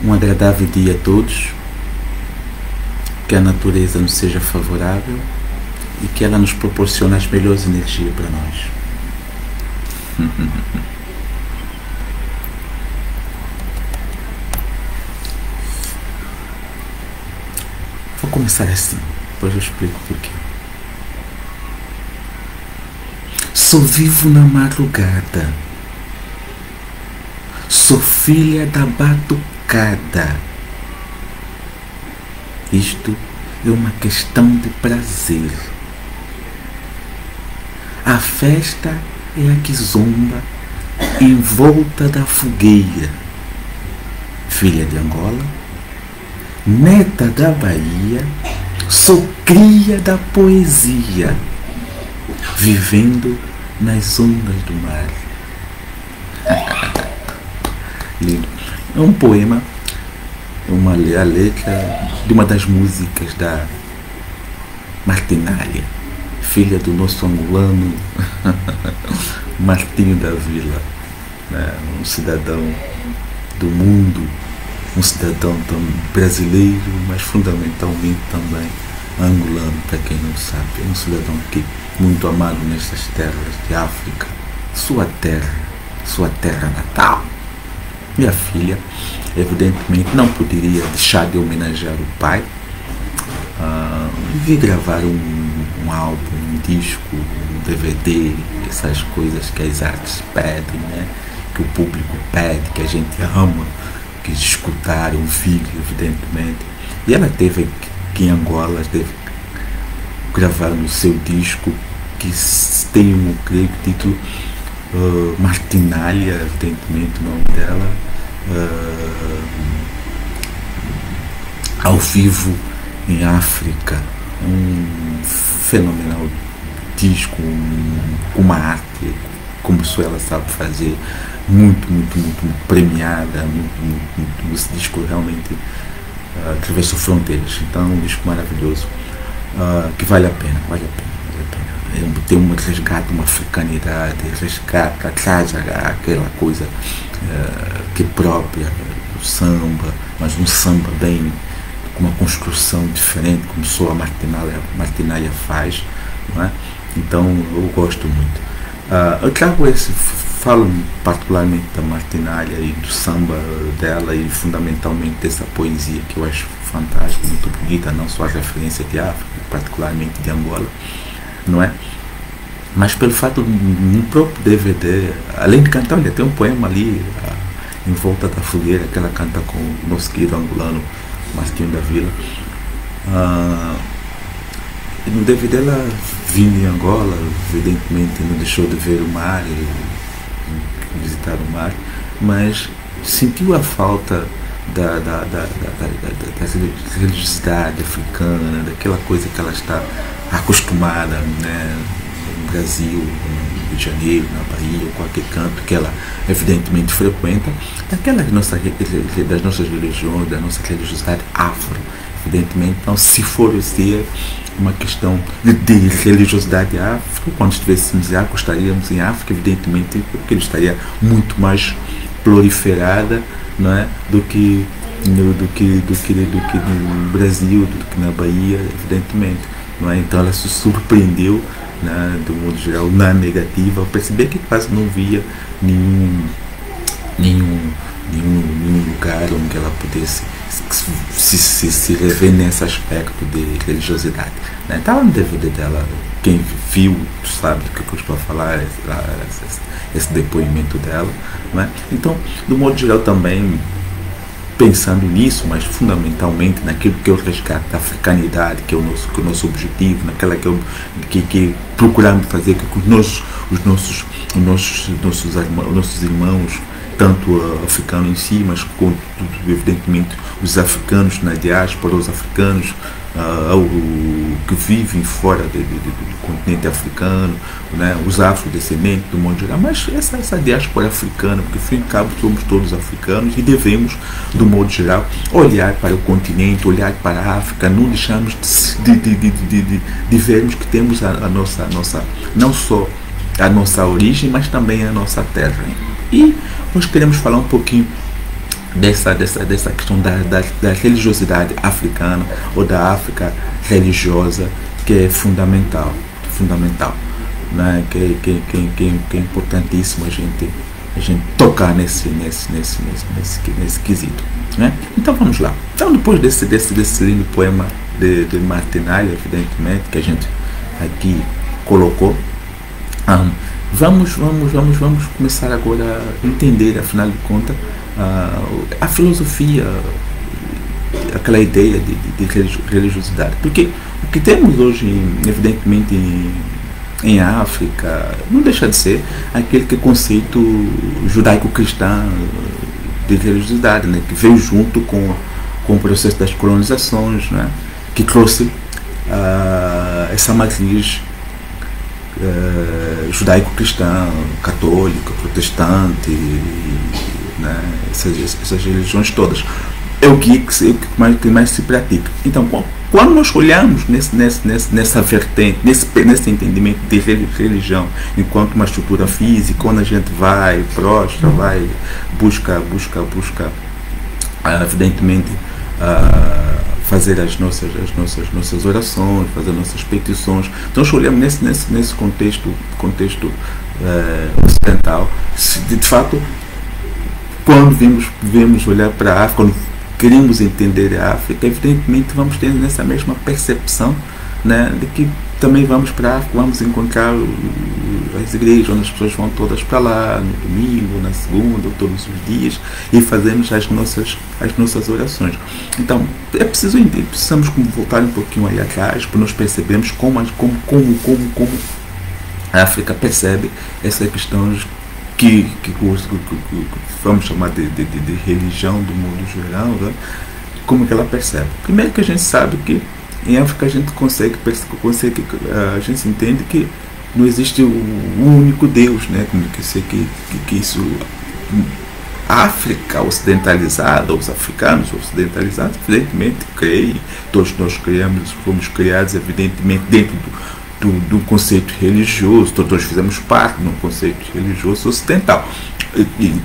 Um agradável dia a todos, que a natureza nos seja favorável e que ela nos proporcione as melhores energias para nós. Vou começar assim, depois eu explico porquê. Sou vivo na madrugada, sou filha da batucada. Isto é uma questão de prazer. A festa é a que zomba em volta da fogueira. Filha de Angola, neta da Bahia, sou cria da poesia, vivendo nas ondas do mar. Lindo. É um poema, a letra de uma das músicas da Martinália, filha do nosso angolano Martinho da Vila, né? Um cidadão do mundo, um cidadão tão brasileiro, mas fundamentalmente também angolano, para quem não sabe. É um cidadão que muito amado nessas terras de África, sua terra natal. Minha filha, evidentemente, não poderia deixar de homenagear o pai. Vi gravar um álbum, um disco, um DVD, essas coisas que as artes pedem, né? Que o público pede, que a gente ama, que escutar, ouvir, evidentemente. E ela teve aqui em Angola, teve gravar no seu disco, que tem um, creio que título Martinália, evidentemente o nome dela, ao vivo em África. Um fenomenal disco, uma arte, como só ela sabe fazer, muito premiada, esse disco realmente atravessou fronteiras. Então é um disco maravilhoso, que vale a pena. Tem um resgate, uma africanidade, resgata, traz aquela coisa que é própria do samba, mas um samba bem, com uma construção diferente, como só a Martinália faz, não é? Então eu gosto muito. Eu trago falo particularmente da Martinália e do samba dela, e fundamentalmente dessa poesia que eu acho fantástica, muito bonita, não só a referência de África, particularmente de Angola, não é? Mas pelo fato, no próprio DVD, além de cantar, olha, tem um poema ali, em volta da fogueira, que ela canta com o nosso querido angolano Martinho da Vila. No DVD ela vindo em Angola, evidentemente não deixou de ver o mar e visitar o mar, mas sentiu a falta da religiosidade africana, daquela coisa que ela está acostumada, né, no Brasil, no Rio de Janeiro, na Bahia, ou qualquer canto que ela evidentemente frequenta, das nossas religiões, da nossa religiosidade afro, evidentemente. Então, se for uma questão de religiosidade afro, quando estivéssemos em África, estaríamos em África, evidentemente, porque ele estaria muito mais proliferada, não é, do que no Brasil, do que na Bahia, evidentemente, não é? Então ela se surpreendeu, né, do modo geral, na negativa, ao perceber que quase não via nenhum lugar onde ela pudesse se rever nesse aspecto de religiosidade, né? Estava no DVD dela, quem viu sabe do que eu estou a falar, esse depoimento dela, né? Então, do modo geral, também pensando nisso, mas fundamentalmente naquilo que é o resgate da africanidade, que é o nosso objetivo, naquela que procuramos fazer com que os nossos irmãos, tanto africanos em si, mas quanto, evidentemente, os africanos na diáspora, os africanos que vivem fora do continente africano, né, os afrodescendentes do modo geral, mas essa diáspora africana, porque, ao fim e ao cabo, somos todos africanos e devemos, do modo geral, olhar para o continente, olhar para a África, não deixarmos de vermos que temos a nossa, não só a nossa origem, mas também a nossa terra. E nós queremos falar um pouquinho dessa questão da religiosidade africana ou da África religiosa, que é fundamental, né? que é importantíssimo a gente tocar nesse quesito, né? Então vamos lá. Então, depois desse lindo poema de Martinelli, evidentemente, que a gente aqui colocou, vamos começar agora a entender, afinal de contas, a filosofia, aquela ideia de religiosidade, porque o que temos hoje, evidentemente, em África, não deixa de ser aquele conceito judaico-cristão de religiosidade, né, que veio junto com o processo das colonizações, né, que trouxe essa matriz judaico-cristã, católica, protestante, né, essas religiões todas. É o que mais se pratica. Então, quando nós olhamos nessa vertente, nesse entendimento de religião enquanto uma estrutura física, quando a gente vai, prostra, busca evidentemente, fazer as nossas orações, fazer nossas petições. Então, nós olhamos nesse contexto ocidental. De fato, quando vemos olhar para a África, quando queremos entender a África, evidentemente vamos ter essa mesma percepção, né, de que também vamos para a África, vamos encontrar as igrejas onde as pessoas vão todas para lá, no domingo, na segunda, todos os dias, e fazemos as nossas orações. Então, precisamos voltar um pouquinho aí atrás, para nós percebermos como a África percebe essa questão que vamos chamar de religião do mundo geral, né? Como que ela percebe? Primeiro, que a gente sabe que em África a gente a gente entende que não existe um único Deus, né? Como que isso, a África ocidentalizada, os africanos ocidentalizados, evidentemente creem, todos nós fomos criados evidentemente dentro do conceito religioso, todos fizemos parte de um conceito religioso ocidental,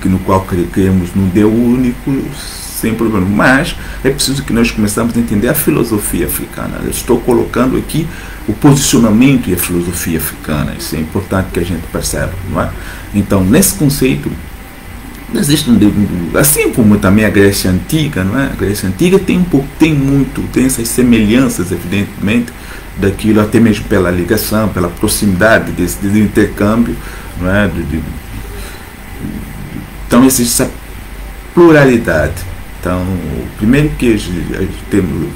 no qual criamos num Deus único, sem problema. Mas é preciso que nós começamos a entender a filosofia africana. Eu estou colocando aqui o posicionamento e a filosofia africana. Isso é importante que a gente perceba, não é? Então, nesse conceito, existe assim como também a Grécia Antiga, não é? A Grécia Antiga tem essas semelhanças, evidentemente, daquilo, até mesmo pela ligação, pela proximidade desse intercâmbio, não é? Então existe essa pluralidade. Então, primeiro que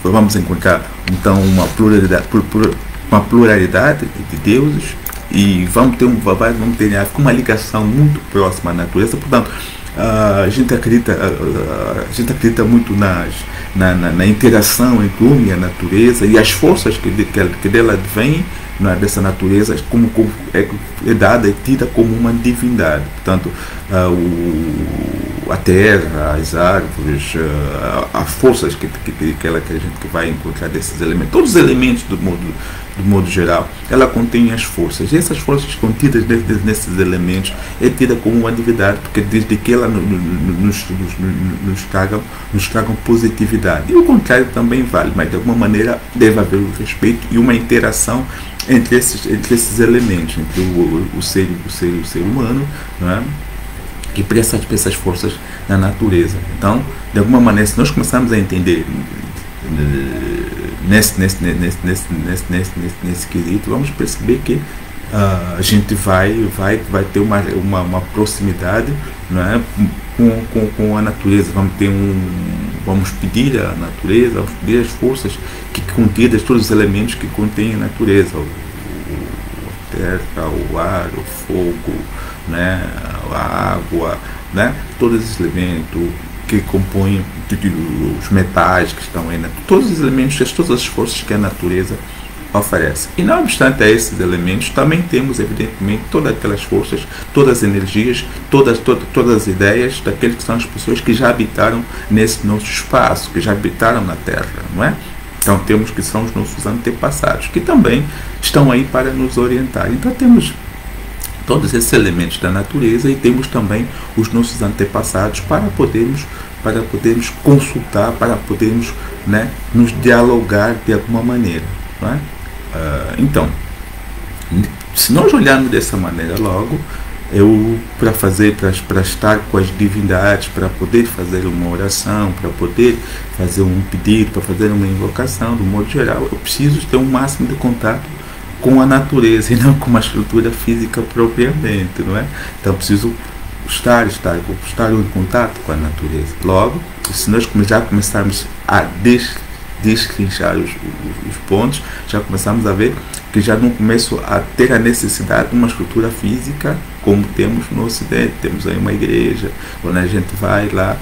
vamos encontrar então uma pluralidade de deuses, e vamos ter uma ligação muito próxima à natureza. Portanto, a gente acredita muito na interação entre o homem e a natureza, e as forças que dela vêm, não é, dessa natureza, como é dada e tida como uma divindade. Portanto, a terra, as árvores, as forças que a gente vai encontrar desses elementos, todos os elementos do modo geral, ela contém as forças. E essas forças contidas nesses elementos é tida como uma divindade, porque desde que ela nos tragam positividade. E o contrário também vale, mas de alguma maneira deve haver um respeito e uma interação entre esses elementos, entre o ser humano, não é? Que presta essas forças na natureza. Então, de alguma maneira, se nós começarmos a entender nesse quesito, vamos perceber que a gente vai ter uma proximidade, não é, com a natureza. Vamos pedir à natureza, vamos pedir as forças contidas, todos os elementos que contêm a natureza, a terra, o ar, o fogo, né, a água, né, todos esses elementos que compõem os metais que estão aí, todos os elementos, todas as forças que a natureza oferece. E não obstante a esses elementos, também temos evidentemente todas aquelas forças, todas as energias, todas as ideias daqueles que são as pessoas que já habitaram nesse nosso espaço, que já habitaram na Terra, não é? Então temos que são os nossos antepassados, que também estão aí para nos orientar. Então temos todos esses elementos da natureza, e temos também os nossos antepassados para podermos consultar, para podermos, né, nos dialogar de alguma maneira, não é? Então, se nós olharmos dessa maneira logo, para estar com as divindades, para poder fazer uma oração, para poder fazer um pedido, para fazer uma invocação, do modo geral, eu preciso ter um máximo de contato com a natureza e não com uma estrutura física propriamente, não é? Então eu preciso estar em contato com a natureza. Logo, se nós já começarmos a destrinchar os pontos, já começamos a ver que já não começo a ter a necessidade de uma estrutura física como temos no Ocidente. Temos aí uma igreja, onde a gente vai lá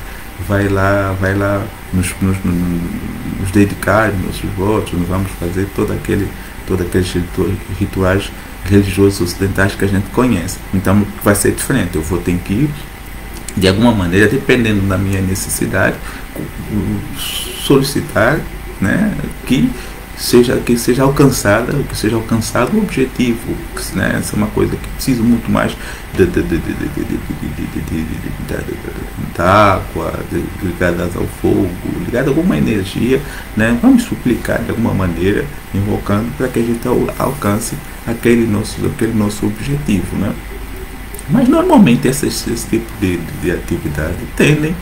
nos dedicar, nossos votos, nós vamos fazer todos aqueles rituais religiosos ocidentais que a gente conhece. Então vai ser diferente, eu vou ter que ir, de alguma maneira, dependendo da minha necessidade, solicitar, né, que seja alcançado o objetivo, né? Essa é uma coisa que precisa muito mais da água, ligadas ao fogo, ligada a alguma energia, né? Vamos suplicar de alguma maneira, invocando, para que a gente alcance aquele nosso objetivo, né? Mas normalmente esse tipo de atividade tendem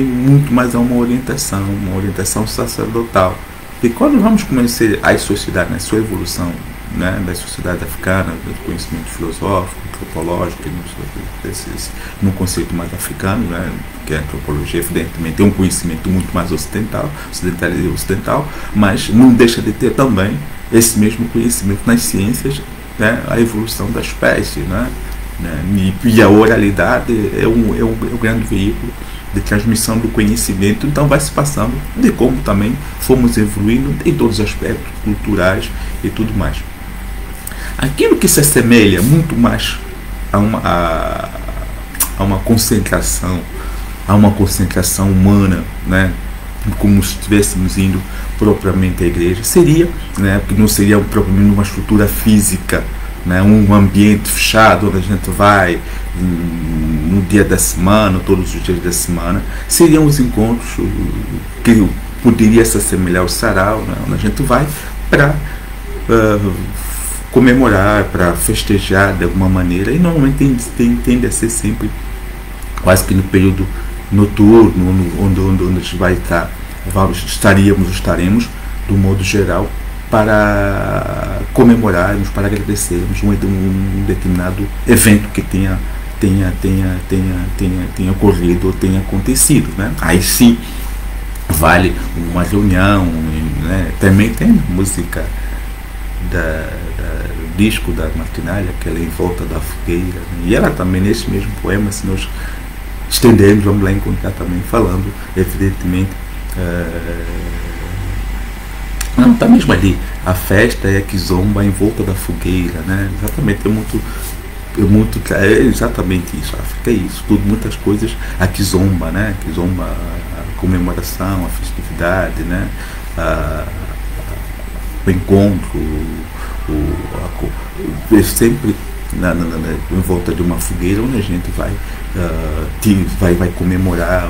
muito mais a uma orientação sacerdotal. E quando vamos conhecer as sociedades, na sua evolução, né, da sociedade africana, do conhecimento filosófico, antropológico, no conceito mais africano, né, que é a antropologia, evidentemente tem um conhecimento muito mais ocidental, mas não deixa de ter também esse mesmo conhecimento nas ciências, né, a evolução da espécie, né, e a oralidade é um grande veículo de transmissão do conhecimento. Então vai se passando de como também fomos evoluindo em todos os aspectos culturais e tudo mais. Aquilo que se assemelha muito mais a uma concentração humana, né, como se estivéssemos indo propriamente à igreja, seria, né, que não seria propriamente uma estrutura física, né, um ambiente fechado onde a gente vai no dia da semana, todos os dias da semana. Seriam os encontros que poderia se assemelhar ao sarau, né, onde a gente vai para comemorar, para festejar de alguma maneira, e normalmente tende a ser sempre quase que no período noturno, onde a gente vai estaremos do modo geral, para comemorarmos, para agradecermos um determinado evento que tenha ocorrido ou tenha acontecido, né? Aí sim vale uma reunião, né? Também tem música do disco da Martinalha, aquela Em Volta da Fogueira, né? E ela também, nesse mesmo poema, se nós estendermos, vamos lá encontrar também falando, evidentemente, não, está mesmo ali, a festa é que zomba em volta da fogueira, né? Exatamente, é exatamente isso. A África é isso, tudo, muitas coisas aqui zomba, né? Que zomba a comemoração, a festividade, né? O encontro, sempre em volta de uma fogueira, onde a gente vai comemorar,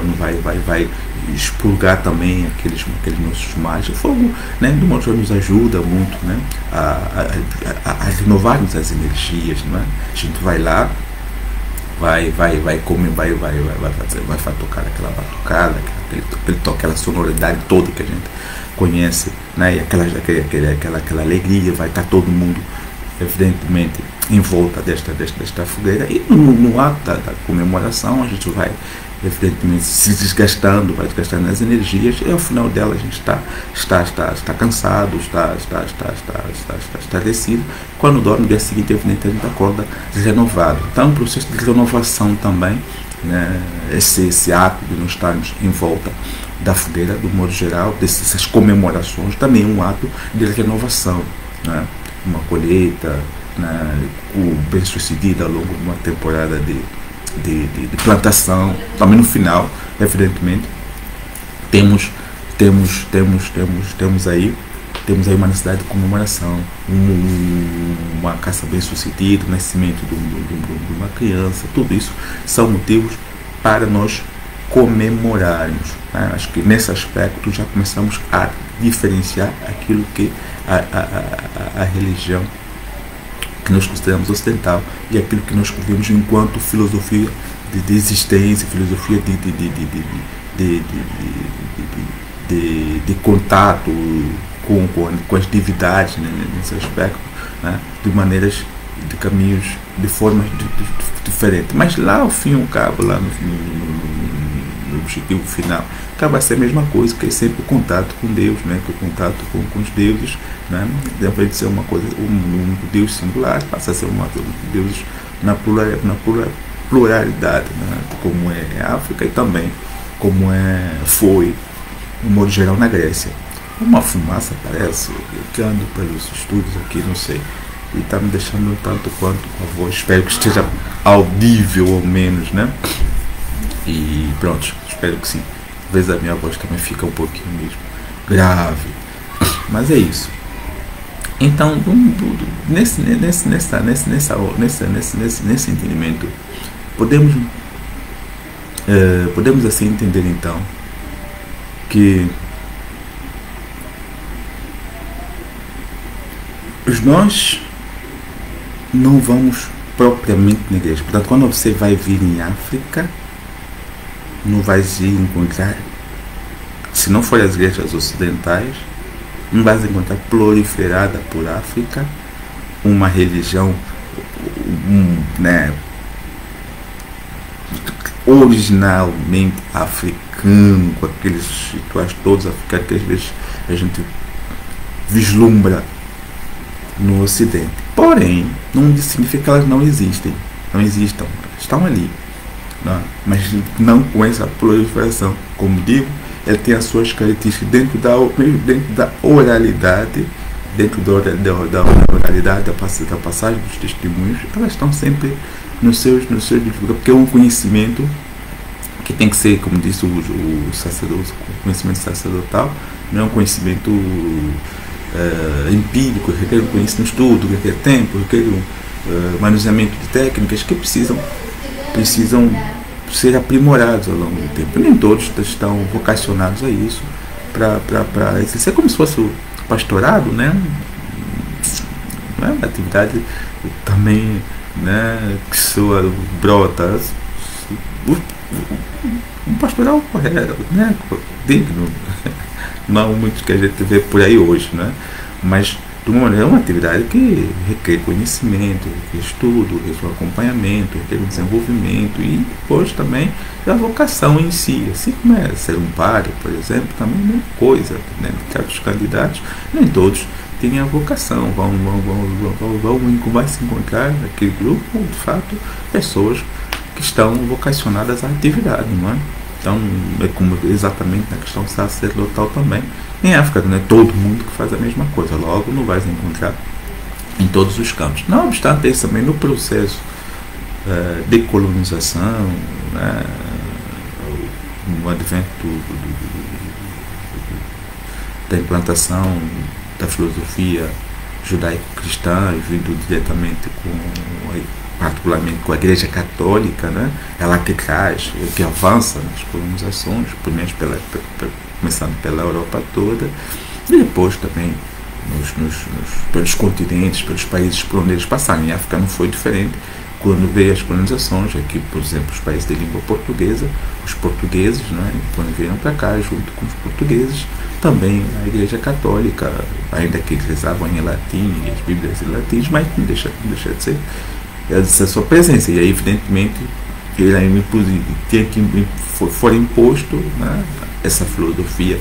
vai expurgar também aqueles nossos males. O fogo, né, do modo nos ajuda muito, né, a renovarmos as energias, não é? A gente vai lá, vai tocar aquela batucada, aquela sonoridade toda que a gente conhece, né, e aquela alegria, vai estar todo mundo evidentemente em volta desta fogueira, e no ato da comemoração a gente vai evidentemente se desgastando, vai desgastando as energias, e ao final dela a gente está cansado, está estarrecido. Quando dorme, no dia seguinte evidentemente a gente acorda renovado. Então um processo de renovação também, né, esse ato de nós estarmos em volta da fogueira, do modo geral, dessas comemorações, também é um ato de renovação, né? Uma colheita, né, bem sucedida ao longo de uma temporada de plantação. Também no final, evidentemente, temos aí temos aí uma necessidade de comemoração, uma caça bem sucedida, o nascimento de uma criança, tudo isso são motivos para nós comemorarmos, né? Acho que nesse aspecto já começamos a diferenciar aquilo que a religião que nós consideramos ocidental e aquilo que nós vimos enquanto filosofia de existência, filosofia de contato com as divindades, né, nesse aspecto, né, de maneiras, de caminhos, de formas diferentes. Mas lá ao fim e ao cabo, lá no objetivo final, acaba a ser a mesma coisa, que é sempre o contato com Deus, né, que o contato com os deuses, né, deve de ser uma coisa, um Deus singular, passa a ser um Deus na pluralidade, né, como é a África e também como foi, no modo geral, na Grécia. Uma fumaça parece, que ando pelos estudos aqui, não sei, e está me deixando tanto quanto com a voz, espero que esteja audível ao menos, né? E pronto, espero que sim. Às vezes a minha voz também fica um pouquinho mesmo grave, mas é isso. Então, nesse entendimento, podemos assim entender então que nós não vamos propriamente na igreja. Portanto, quando você vai vir em África, não vai encontrar, se não for as igrejas ocidentais, não vai encontrar proliferada por África uma religião, né, originalmente africano, com aqueles rituais todos africanos que às vezes a gente vislumbra no Ocidente. Porém, não significa que elas não existem, estão ali, não, mas não com essa proliferação. Como digo, ele tem as suas características dentro da oralidade, da oralidade, da passagem dos testemunhos. Elas estão sempre nos seus porque é um conhecimento que tem que ser, como disse o sacerdote, o conhecimento sacerdotal, não é um conhecimento empírico, requer um conhecimento, estudo, requer tempo, requer manuseamento de técnicas que precisam ser aprimorados ao longo do tempo. Nem todos estão vocacionados a isso, para exercer como se fosse o pastorado, né? Não é uma atividade também, né, que sua brota um pastoral correto, né, digno, não muito que a gente vê por aí hoje, né? Mas de uma maneira, é uma atividade que requer conhecimento, requer estudo, requer acompanhamento, requer um desenvolvimento e depois também a vocação em si. Assim como é ser um padre, por exemplo, também é uma coisa, né? Certos candidatos, nem todos têm a vocação, vai se encontrar naquele grupo, de fato, pessoas que estão vocacionadas à atividade, não é? Então, é como exatamente na questão sacerdotal também. Em África, não é todo mundo que faz a mesma coisa, logo não vai encontrar em todos os campos. Não obstante isso, também no processo de colonização, né, no advento da implantação da filosofia judaico-cristã, vindo diretamente particularmente com a Igreja Católica, né? Ela que traz, que avança nas colonizações, primeiro começando pela Europa toda, e depois também pelos continentes, pelos países por onde eles passaram. Em África não foi diferente. Quando veio as colonizações, aqui, por exemplo, os países de língua portuguesa, os portugueses, né, quando vieram para cá, junto com os portugueses, também a Igreja Católica, ainda que eles rezavam em latim, as Bíblias em latim, mas não deixa de ser essa sua presença. E aí, evidentemente, foi imposto, né, essa filosofia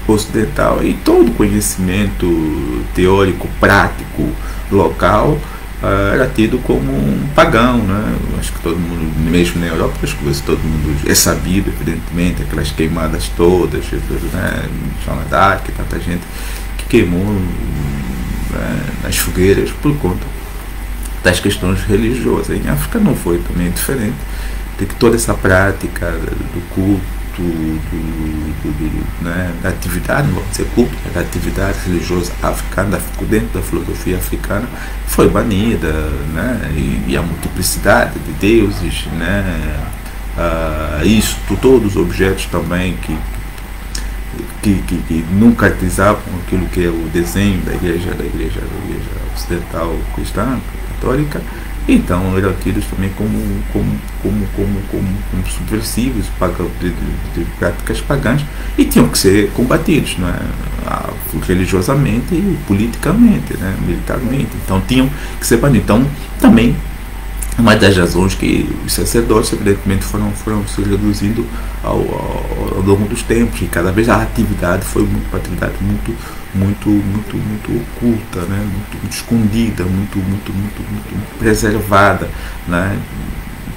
ocidental e todo conhecimento teórico, prático, local, era tido como um pagão, né? Acho que todo mundo, mesmo na Europa, as coisas, todo mundo é sabido, evidentemente, aquelas queimadas todas, né? Joana d'Arc, tanta gente que queimou, né, nas fogueiras por conta das questões religiosas. Em África não foi também diferente, de que toda essa prática do culto né, da atividade, não vamos dizer culto, da atividade religiosa africana, dentro da filosofia africana, foi banida, né, e a multiplicidade de deuses, né, isso, todos os objetos também que não caracterizavam aquilo que é o desenho da igreja ocidental cristã, católica, então eram tidos também como subversivos de práticas pagãs e tinham que ser combatidos, né, religiosamente e politicamente, né, militarmente, então tinham que ser banidos. Então também uma das razões que os sacerdotes evidentemente foram se reduzindo ao longo dos tempos, e cada vez a atividade foi uma atividade muito oculta, né? muito escondida, muito preservada, né?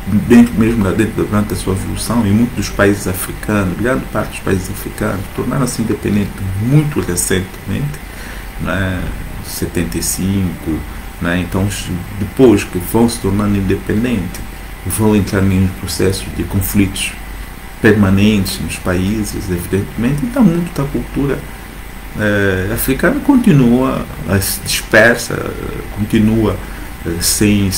Durante a sua evolução, em muitos dos países africanos, grande parte dos países africanos tornaram-se independentes muito recentemente, né? 75, né? Então, depois que vão se tornando independentes, vão entrar em processos de conflitos permanentes nos países, evidentemente, então muito da cultura africana continua dispersa, continua sem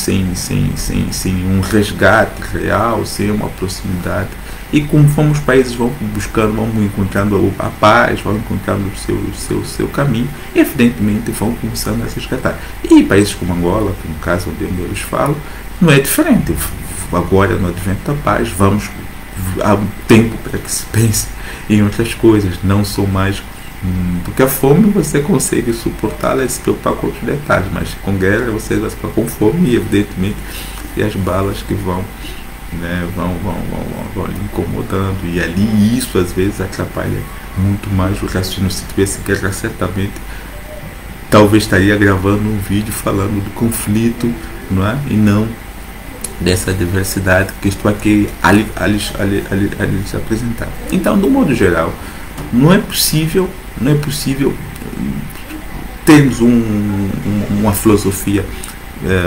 um resgate real, sem uma proximidade. E conforme os países vão buscando, vão encontrando a paz, vão encontrando o seu caminho, evidentemente vão começando a se resgatar. E países como Angola, que no caso onde eu lhes falo, não é diferente. Agora, no advento da paz, há um tempo para que se pense em outras coisas, não só mais. Porque a fome você consegue suportá-la e se preocupar com outros detalhes, mas com guerra você vai ficar com fome e, evidentemente, e as balas que vão lhe incomodando, e ali isso às vezes atrapalha muito mais o raciocínio. Se tivesse guerra, certamente talvez estaria gravando um vídeo falando do conflito, não é? E não dessa diversidade que estou aqui a lhes apresentar. Então, do modo geral, não é possível termos uma filosofia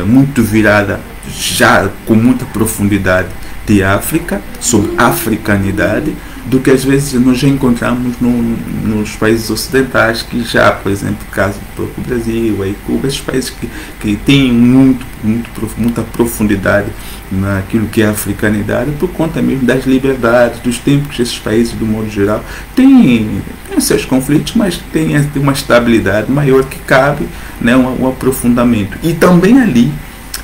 muito virada, já com muita profundidade, de África, sobre africanidade, do que às vezes nós já encontramos nos países ocidentais, que já, por exemplo, o caso do próprio Brasil, aí Cuba, esses países que têm muita profundidade naquilo que é a africanidade, por conta mesmo das liberdades, dos tempos que esses países, do modo geral, têm seus conflitos, mas tem uma estabilidade maior que cabe, né, um aprofundamento. E também ali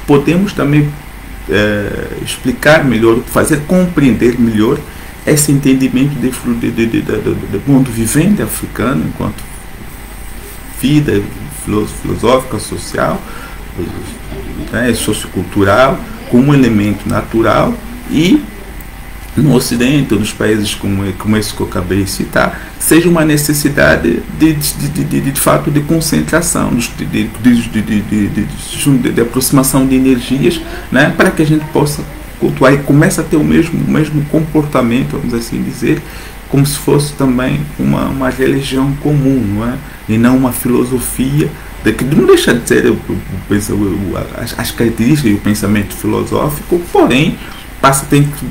podemos também explicar melhor, fazer compreender melhor esse entendimento do mundo vivente africano enquanto vida filosófica, social, né, sociocultural, como um elemento natural, e no Ocidente, nos países como esse que eu acabei de citar, seja uma necessidade de fato de concentração, de aproximação de energias, né, para que a gente possa cultuar e comece a ter o mesmo comportamento, vamos assim dizer, como se fosse também uma religião comum, não é? E não uma filosofia, que não deixa de ser as características e o pensamento filosófico, porém tem que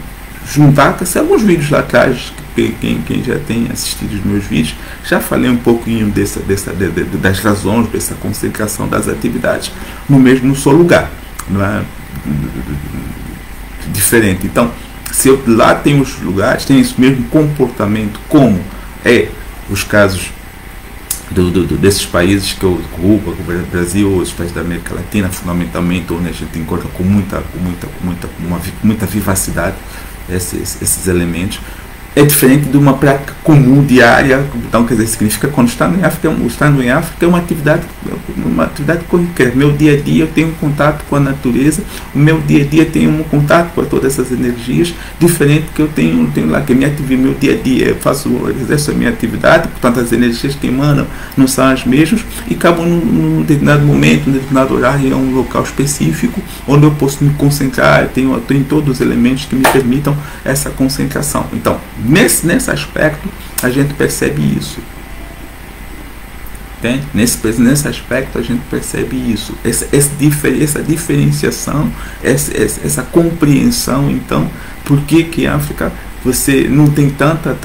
juntar, que alguns vídeos lá atrás, quem já tem assistido os meus vídeos, já falei um pouquinho das razões dessa concentração das atividades no só lugar, não é? Diferente. Então, se eu lá tenho os lugares, tem esse mesmo comportamento, como os casos desses países que eu Cuba, o Brasil, os países da América Latina, fundamentalmente, onde a gente encontra com muita vivacidade esses elementos, é diferente de uma prática comum diária. Então, quer dizer, significa que quando estando em África é uma atividade corriqueira. Meu dia a dia eu tenho um contato com a natureza, o meu dia a dia tenho um contato com todas essas energias, diferente que eu tenho lá, que meu dia a dia eu exerço a minha atividade, portanto as energias que emanam não são as mesmas, e acabo num determinado momento, num determinado horário, em um local específico, onde eu posso me concentrar, eu tenho todos os elementos que me permitam essa concentração. Então, nesse aspecto, a gente percebe isso. Entende? Nesse aspecto, a gente percebe isso. Essa diferenciação, essa compreensão, então, por que a África você não tem tanta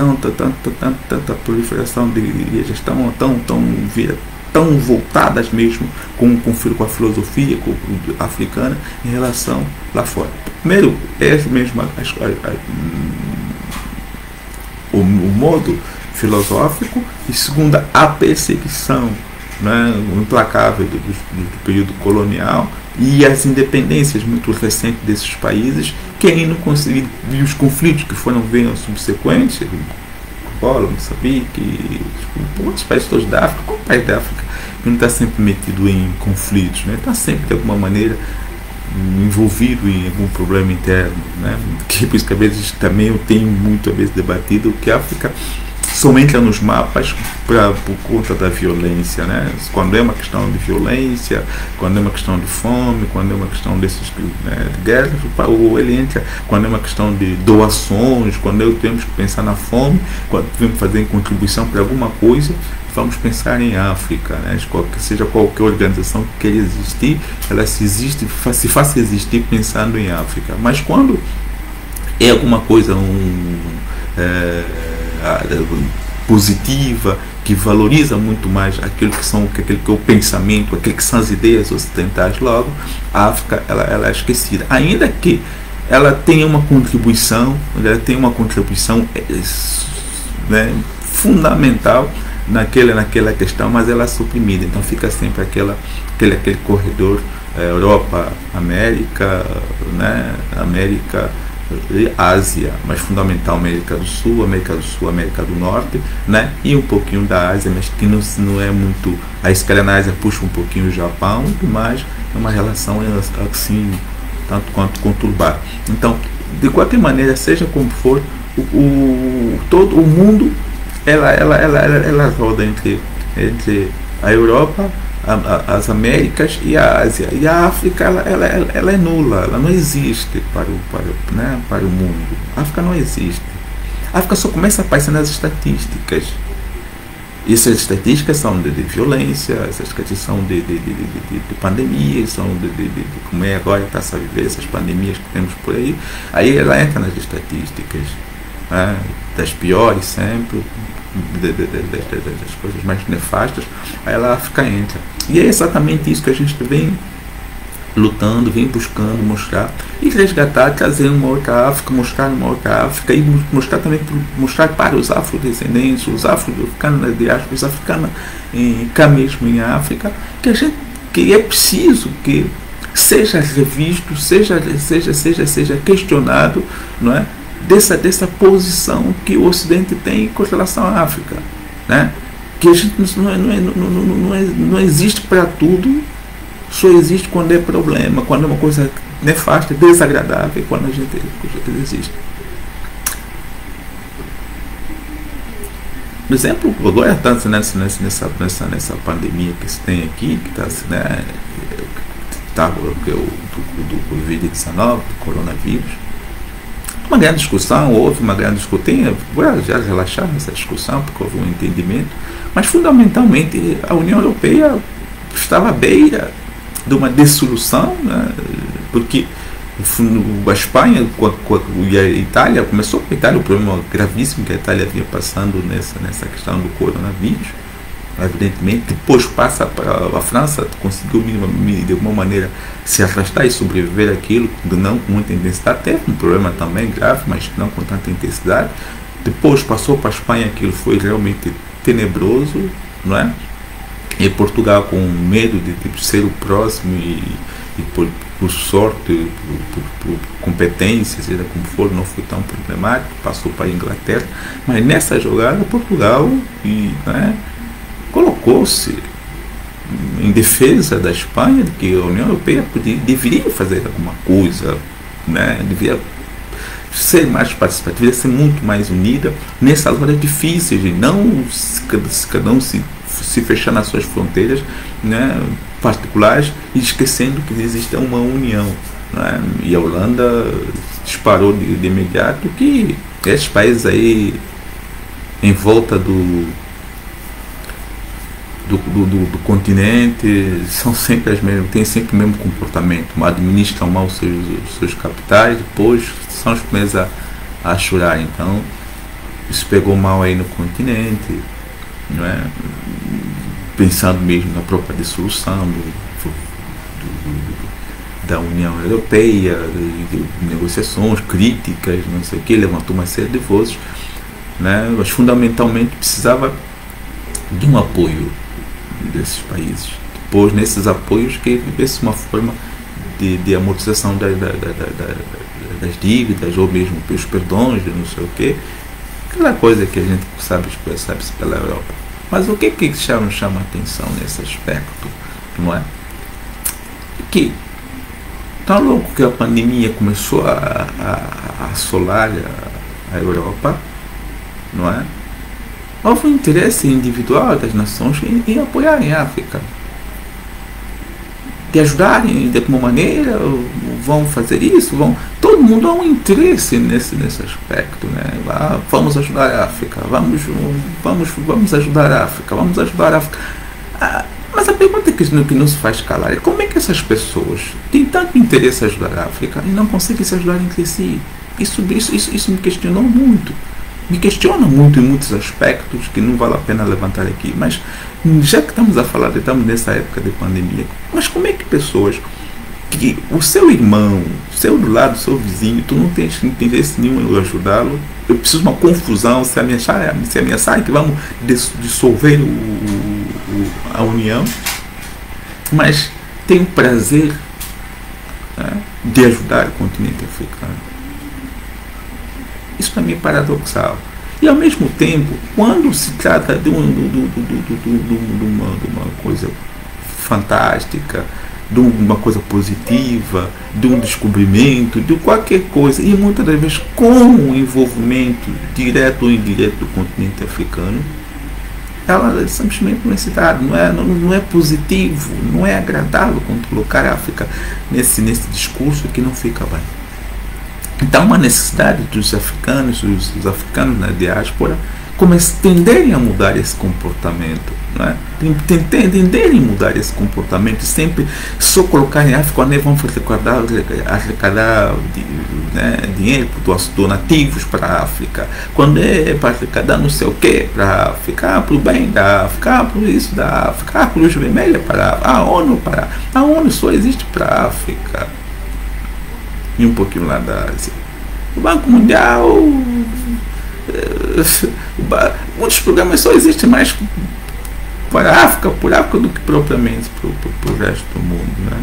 proliferação de igrejas tão voltadas mesmo com a filosofia africana em relação lá fora. Primeiro, é mesmo o modo filosófico, e segunda, a perseguição, né, implacável do período colonial e as independências muito recentes desses países, que ainda não conseguiram, e os conflitos que venham subsequentes, Angola, Moçambique, outros países todos da África. Qual país da África que não está sempre metido em conflitos, né? Está sempre de alguma maneira envolvido em algum problema interno, né? Que por isso que às vezes também eu tenho muito debatido que a África só entra nos mapas por conta da violência, né? Quando é uma questão de violência, quando é uma questão de fome, quando é uma questão de guerra, ou ele entra quando é uma questão de doações, quando temos que pensar na fome, quando devemos fazer contribuição para alguma coisa, vamos pensar em África, né? Seja qualquer organização que queira existir, ela se faça existir pensando em África. Mas quando é alguma coisa positiva, que valoriza muito mais aquilo que é o pensamento, aquilo que são as ideias ocidentais, logo a África ela é esquecida, ainda que ela tenha uma contribuição, né, fundamental naquela questão, mas ela é suprimida. Então fica sempre aquele corredor Europa, América, né, América e Ásia, mas fundamental América do Sul, América do Norte, né, e um pouquinho da Ásia, mas que não é muito. A escala na Ásia puxa um pouquinho o Japão, mas é uma relação assim, tanto quanto conturbada. Então, de qualquer maneira, seja como for, todo o mundo ela roda entre a Europa, as Américas e a Ásia, e a África ela é nula, ela não existe para o mundo. A África não existe. A África só começa a aparecer nas estatísticas. E essas estatísticas são de violência, essas estatísticas são de pandemias, são de como é agora está a viver essas pandemias que temos por aí. Aí ela entra nas estatísticas, né, das piores sempre, das coisas mais nefastas, aí ela África entra. E é exatamente isso que a gente vem lutando, vem buscando mostrar e resgatar, trazer uma outra África, mostrar uma outra África e mostrar para os afrodescendentes, os afro-africanos na diáspora, os africanos cá mesmo em África, que é preciso que seja revisto, seja questionado, não é? Dessa posição que o Ocidente tem com relação à África, né? Que a gente não existe para tudo, só existe quando é problema, quando é uma coisa nefasta, desagradável, quando a gente existe. Por exemplo, agora está nessa pandemia que se tem aqui, que está, né, do Covid-19, do coronavírus. Uma grande discussão, houve uma grande discussão, vou já relaxar nessa discussão, porque houve um entendimento, mas fundamentalmente a União Europeia estava à beira de uma dissolução, né, porque a Espanha e a Itália, começou com a Itália, o problema gravíssimo que a Itália vinha passando nessa questão do coronavírus, evidentemente, depois passa para a França, conseguiu de alguma maneira se afastar e sobreviver àquilo, não com muita intensidade, teve um problema também grave, mas não com tanta intensidade. Depois passou para a Espanha, aquilo foi realmente tenebroso, não é? E Portugal, com medo de ser o próximo e por sorte, por competência, seja como for, não foi tão problemático, passou para a Inglaterra, mas nessa jogada Portugal né, colocou-se em defesa da Espanha, de que a União Europeia deveria fazer alguma coisa, né, deveria ser mais participativa, deveria ser muito mais unida nessas horas difíceis, e não cada um se fechar nas suas fronteiras, né, particulares, e esquecendo que existe uma união, né? E a Holanda disparou de imediato que esses países aí em volta do continente são sempre as mesmas, têm sempre o mesmo comportamento, administram mal os seus capitais, depois são os primeiros a chorar. Então isso pegou mal aí no continente, não é? Pensando mesmo na própria dissolução da União Europeia, de negociações, críticas, não sei o que, levantou uma série de vozes, né? Mas fundamentalmente precisava de um apoio desses países. Depois, nesses apoios, que vivesse uma forma de amortização das dívidas, ou mesmo pelos perdões, de não sei o que, aquela coisa que a gente sabe pela Europa. Mas o que chama a atenção nesse aspecto, não é? Que tão louco que a pandemia começou a assolar a Europa, não é? Houve um interesse individual das nações em apoiarem a África, de ajudarem de alguma maneira, vão fazer isso, todo mundo há um interesse nesse aspecto, né? Vamos ajudar a África, vamos ajudar a África, vamos ajudar a África. Mas a pergunta que não se faz calar é como é que essas pessoas têm tanto interesse em ajudar a África e não conseguem se ajudar entre si? Isso me questionou muito. Me questiona muito em muitos aspectos que não vale a pena levantar aqui, mas já que estamos a falar, estamos nessa época de pandemia, mas como é que pessoas que o seu irmão, seu do lado, seu vizinho, tu não tens interesse nenhum em ajudá-lo, eu preciso de uma confusão, se ameaçar que vamos dissolver a união, mas tem o prazer, né, de ajudar o continente africano. Isso para mim é paradoxal. E ao mesmo tempo, quando se trata de uma coisa fantástica, de uma coisa positiva, de um descobrimento, de qualquer coisa, e muitas das vezes com o envolvimento direto ou indireto do continente africano, ela simplesmente não é citada, não é positivo, não é agradável quando colocar a África nesse discurso que não fica bem. Então, uma necessidade dos africanos, os africanos na diáspora, tenderem a mudar esse comportamento, não é? Tenderem a mudar esse comportamento, sempre só colocar em África, onde vão arrecadar dinheiro, donativos para a África, quando é para arrecadar não sei o que para a África, para o bem da África, por isso da África, a Cruz Vermelha para a ONU, a ONU só existe para a África. E um pouquinho lá da Ásia. O Banco Mundial, muitos programas só existem mais para a África, por África, do que propriamente para o resto do mundo, né?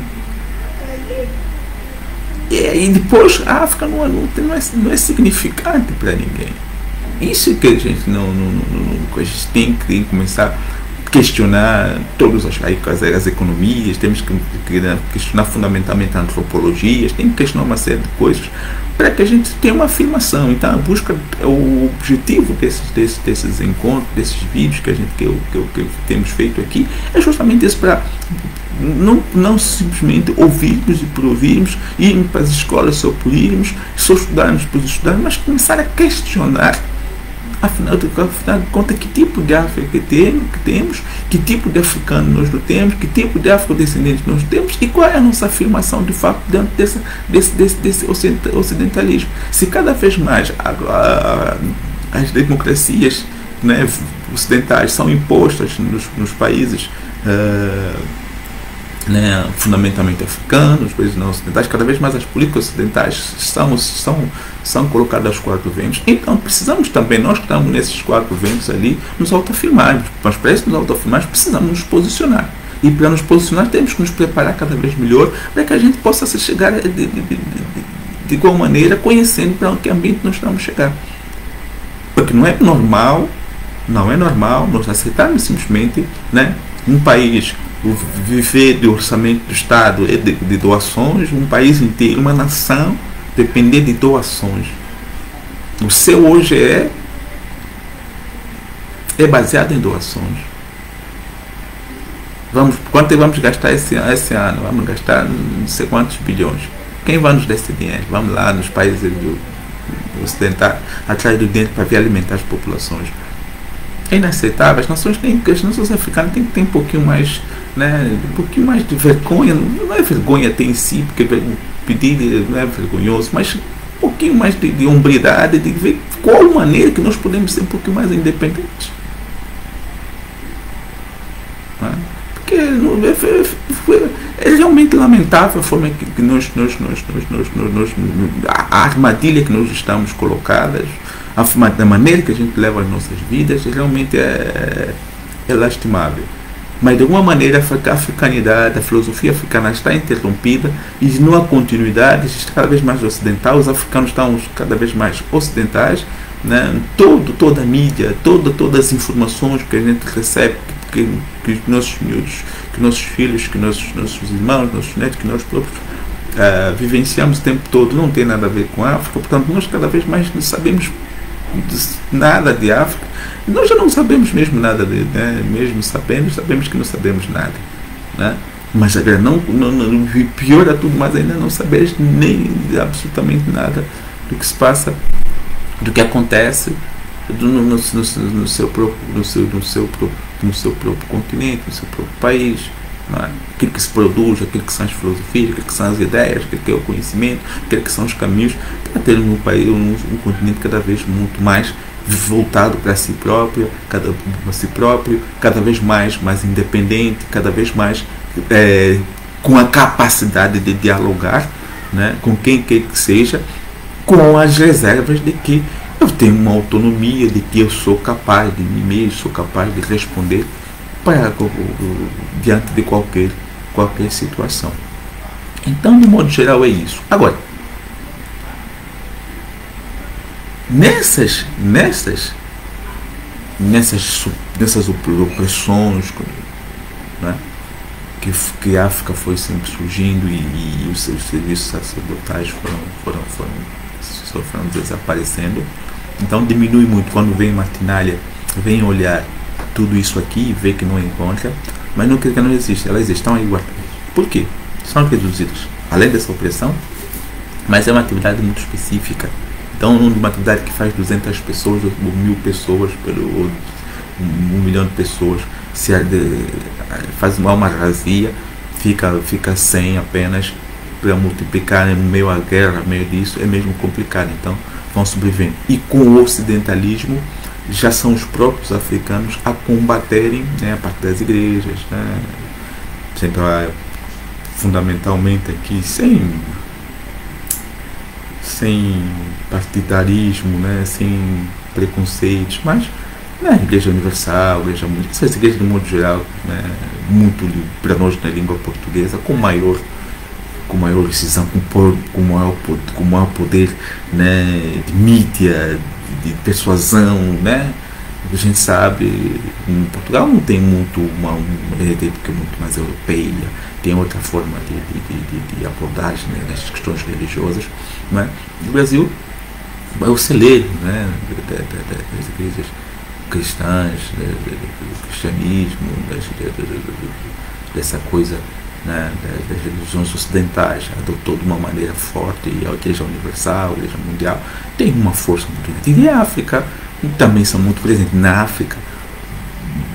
E depois a África não é significante para ninguém. Isso que a gente a gente tem que começar questionar todas as economias, temos que questionar fundamentalmente a antropologia, tem que questionar uma série de coisas para que a gente tenha uma afirmação. Então a busca, o objetivo desses encontros, desses vídeos que temos feito aqui, é justamente isso, para não simplesmente ouvirmos e por ouvirmos, irmos para as escolas só por irmos, só estudarmos por estudar, mas começar a questionar. Afinal de contas, que tipo de África que temos, que tipo de africano nós não temos, que tipo de afrodescendente nós temos e qual é a nossa afirmação de fato dentro desse ocidentalismo. Se cada vez mais as democracias, né, ocidentais são impostas nos países né, fundamentalmente africanos, os países não ocidentais, cada vez mais as políticas ocidentais são colocadas aos quatro ventos. Então precisamos também, nós que estamos nesses quatro ventos ali, nos autoafirmarmos. Mas para isso nos autoafirmarmos precisamos nos posicionar. E para nos posicionar temos que nos preparar cada vez melhor para que a gente possa chegar de igual maneira, conhecendo para que ambiente nós estamos chegando. Porque não é normal nós aceitarmos simplesmente, né, um país viver de orçamento do Estado, de doações, um país inteiro, uma nação, depender de doações. O seu hoje é baseado em doações. Quanto vamos gastar esse ano? Vamos gastar não sei quantos bilhões. Quem vai nos dar esse dinheiro? Vamos lá nos países ocidentais, atrás do dinheiro para vir alimentar as populações. É inaceitável. As nações africanas têm que ter um pouquinho mais, né, um pouquinho mais de vergonha. Não é vergonha até em si, porque pedir não é vergonhoso, mas pouquinho mais de hombridade, de ver qual maneira que nós podemos ser um pouquinho mais independentes. Porque é realmente lamentável a forma que a armadilha que nós estamos colocadas, a maneira que a gente leva as nossas vidas, realmente é lastimável. Mas de alguma maneira a africanidade, a filosofia africana está interrompida e não há continuidade, está cada vez mais ocidental, os africanos estão cada vez mais ocidentais, né? Toda a mídia, todas as informações que a gente recebe, que os nossos miúdos, que nossos filhos, que nossos irmãos, nossos netos, que nós próprios vivenciamos o tempo todo, não tem nada a ver com a África. Portanto, nós cada vez mais não sabemos nada de África. Nós já não sabemos mesmo nada, mesmo sabemos que não sabemos nada, né? Mas agora pior a tudo mais ainda não saberes nem absolutamente nada do que se passa, do que acontece no seu próprio continente, no seu próprio país, não é? Aquilo que se produz, aquilo que são as filosofias, aquilo que são as ideias, aquilo que é o conhecimento, aquilo que são os caminhos para ter um país, um continente cada vez muito mais voltado para si próprio, cada vez mais independente, cada vez mais com a capacidade de dialogar, né, com quem quer que seja, com as reservas de que eu tenho uma autonomia, de que eu sou capaz de mim mesmo, sou capaz de responder diante de qualquer situação. Então, de modo geral, é isso. Agora, nessas opressões, né, que a África foi sempre surgindo e os seus serviços sacerdotais foram desaparecendo. Então diminui muito quando vem Martinalha, vem olhar tudo isso aqui e vê que não encontra, mas não que não existe, elas estão aí guardadas. Por quê? São reduzidas, além dessa opressão, mas é uma atividade muito específica. Então, uma atividade que faz 200 pessoas, ou 1000 pessoas, ou 1 milhão de pessoas, faz uma razia, fica 100 apenas, para multiplicar em meio à guerra, em meio disso, é mesmo complicado. Então, vão sobrevivendo. E com o ocidentalismo, já são os próprios africanos a combaterem, né, a parte das igrejas, né, sempre fundamentalmente aqui, sem partidarismo, né, sem preconceitos, mas né, Igreja Universal, essas igrejas de modo geral, né, muito para nós na língua portuguesa, com maior decisão, com maior poder, né, de mídia, de persuasão, né? A gente sabe, em Portugal não tem muito uma porque é muito mais europeia, tem outra forma de abordagem, né, nas questões religiosas, né? No Brasil é o celeiro, né, das igrejas cristãs, do cristianismo, dessa coisa, né, das religiões ocidentais, adotou de uma maneira forte, e a Igreja Universal, a Igreja Mundial tem uma força muito grande. E a África também são muito presentes. Na África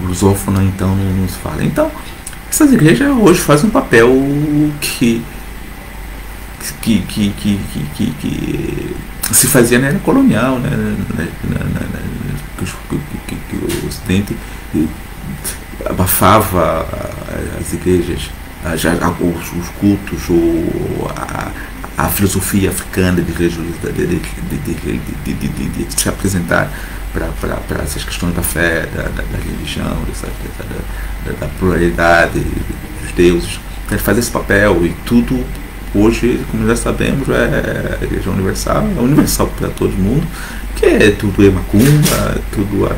lusófona, então, não se fala. Então, essas igrejas hoje fazem um papel que se fazia na era colonial, né, que o Ocidente abafava as igrejas, os cultos, ou a filosofia africana de se apresentar para essas questões da fé, da religião, da pluralidade dos deuses. Ele faz esse papel, e tudo hoje, como já sabemos, é a Igreja Universal, é universal para todo mundo, que é tudo é macumba, tudo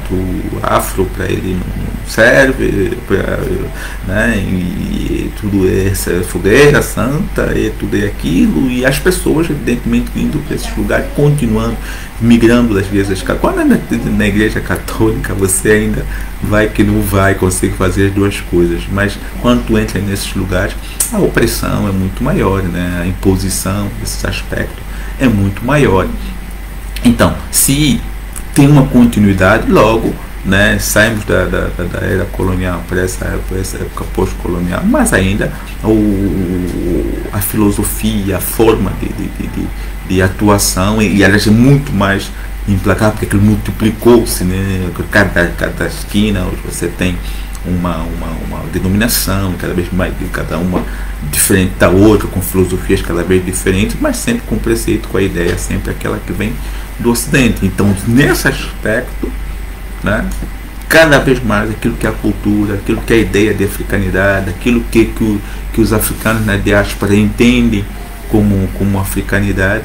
afro para ele não serve, né, e tudo é fogueira santa, e tudo é aquilo, e as pessoas evidentemente indo para esses lugares, continuando migrando das igrejas católicas. Quando na igreja católica você ainda vai que não vai conseguir fazer as duas coisas, mas quando tu entra nesses lugares, a opressão é muito maior, né, a imposição desses aspectos é muito maior. Então, se tem uma continuidade, logo, né, saímos da era colonial para essa época pós-colonial, mas ainda a filosofia, a forma de atuação, e aliás é muito mais implacável, porque aquilo multiplicou-se, né? Cada esquina hoje você tem uma denominação, cada vez mais, cada uma diferente da outra, com filosofias cada vez diferentes, mas sempre com preceito, com a ideia sempre aquela que vem do Ocidente. Então, nesse aspecto, né, cada vez mais aquilo que é a cultura, aquilo que é a ideia de africanidade, aquilo que os africanos na diáspora entendem como africanidade,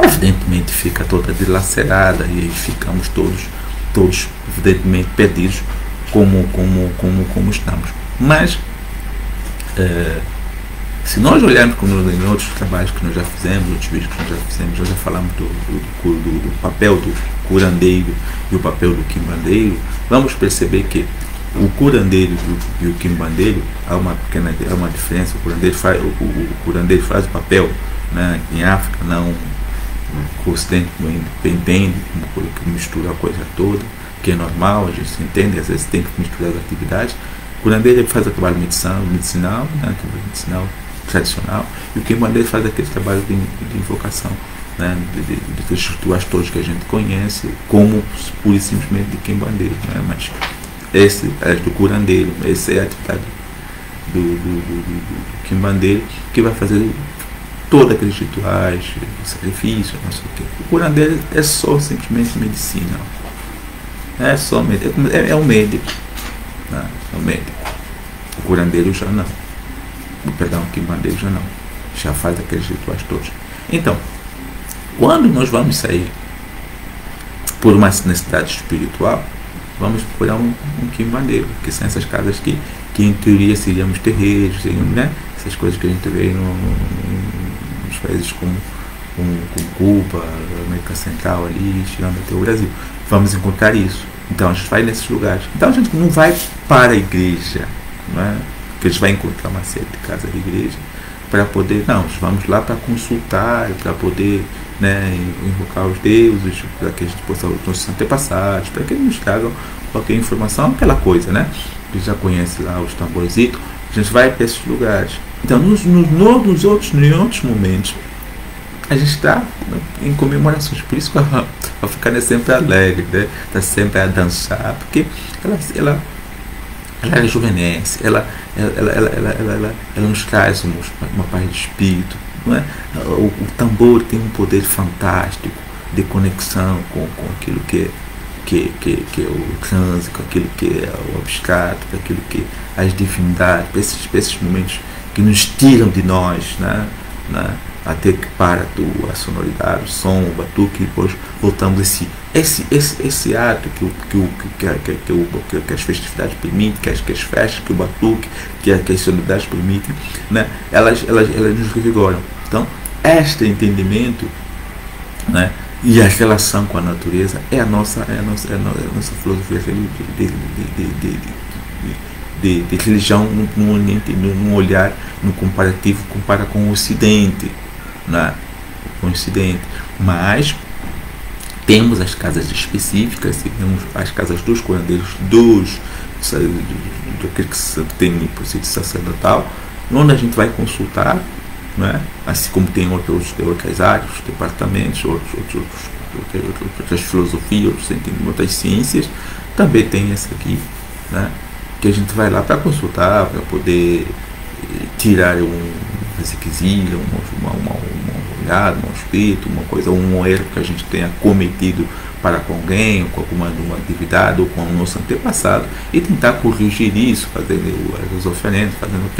evidentemente fica toda dilacerada, e aí ficamos todos evidentemente perdidos como estamos. Mas se nós olharmos em outros trabalhos que nós já fizemos, outros vídeos que nós já fizemos, nós já falamos do papel do curandeiro e o papel do quimbandeiro, vamos perceber que o curandeiro e o quimbandeiro há uma diferença. O curandeiro faz o papel, né, em África, não o Ocidente entende, que mistura a coisa toda, que é normal, a gente se entende, às vezes tem que misturar as atividades. O curandeiro faz o trabalho medicinal, né, medicinal tradicional, e o quimbandeiro faz aquele trabalho de invocação, né, dos rituais todos que a gente conhece, como pura e simplesmente de quimbandeiro, né, mas esse é do curandeiro, essa é a atividade do quimbandeiro, que vai fazer todos aqueles rituais, sacrifícios, não sei o quê. O curandeiro é só simplesmente medicina. É só médico, é um médico. Né? É um médico. O curandeiro já não. O quimbandeiro já não. Já faz aqueles rituais todos. Então, quando nós vamos sair por uma necessidade espiritual, vamos procurar um quimbandeiro, que são essas casas que em teoria seríamos terreiros, né? Essas coisas que a gente vê nos países como Cuba, América Central, ali, chegando até o Brasil. Vamos encontrar isso. Então a gente vai nesses lugares. Então a gente não vai para a igreja, não é? Porque a gente vai encontrar uma série de casas de igreja para poder, não, nós vamos lá para consultar, para poder, né, invocar os deuses, para que a gente possa, os nossos antepassados, para que eles nos tragam qualquer informação, aquela coisa, né? A gente já conhece lá os tamborizitos, a gente vai para esses lugares. Então, em outros momentos, a gente está em comemorações. Por isso que a africana é sempre alegre, né? Está sempre a dançar, porque ela rejuvenesce, ela nos traz uma paz de espírito. Não é? O tambor tem um poder fantástico de conexão com aquilo que é o trânsito, aquilo que é o abstrato, aquilo que é as divindades, esses momentos que nos tiram de nós, né? Até que para a sonoridade, o som, o batuque, e depois voltamos esse ato que as festividades permitem, que as festas, que o batuque, que as sonoridades permitem, né? Elas nos revigoram. Então, este entendimento, né, e a relação com a natureza é a nossa filosofia de religião num olhar, no comparativo, compara com o Ocidente, né? Com o Ocidente. Mas temos as casas específicas, temos as casas dos curandeiros, daquele que tem processo sacerdotal, onde a gente vai consultar, né? Assim como tem outras áreas, outros departamentos, outras filosofias, outras ciências, também tem essa aqui, né? Que a gente vai lá para consultar, para poder tirar um requisito, um olhada, um espírito, uma coisa, um erro que a gente tenha cometido para com alguém, ou com alguma atividade, ou com o nosso antepassado, e tentar corrigir isso, fazendo as oferendas, fazendo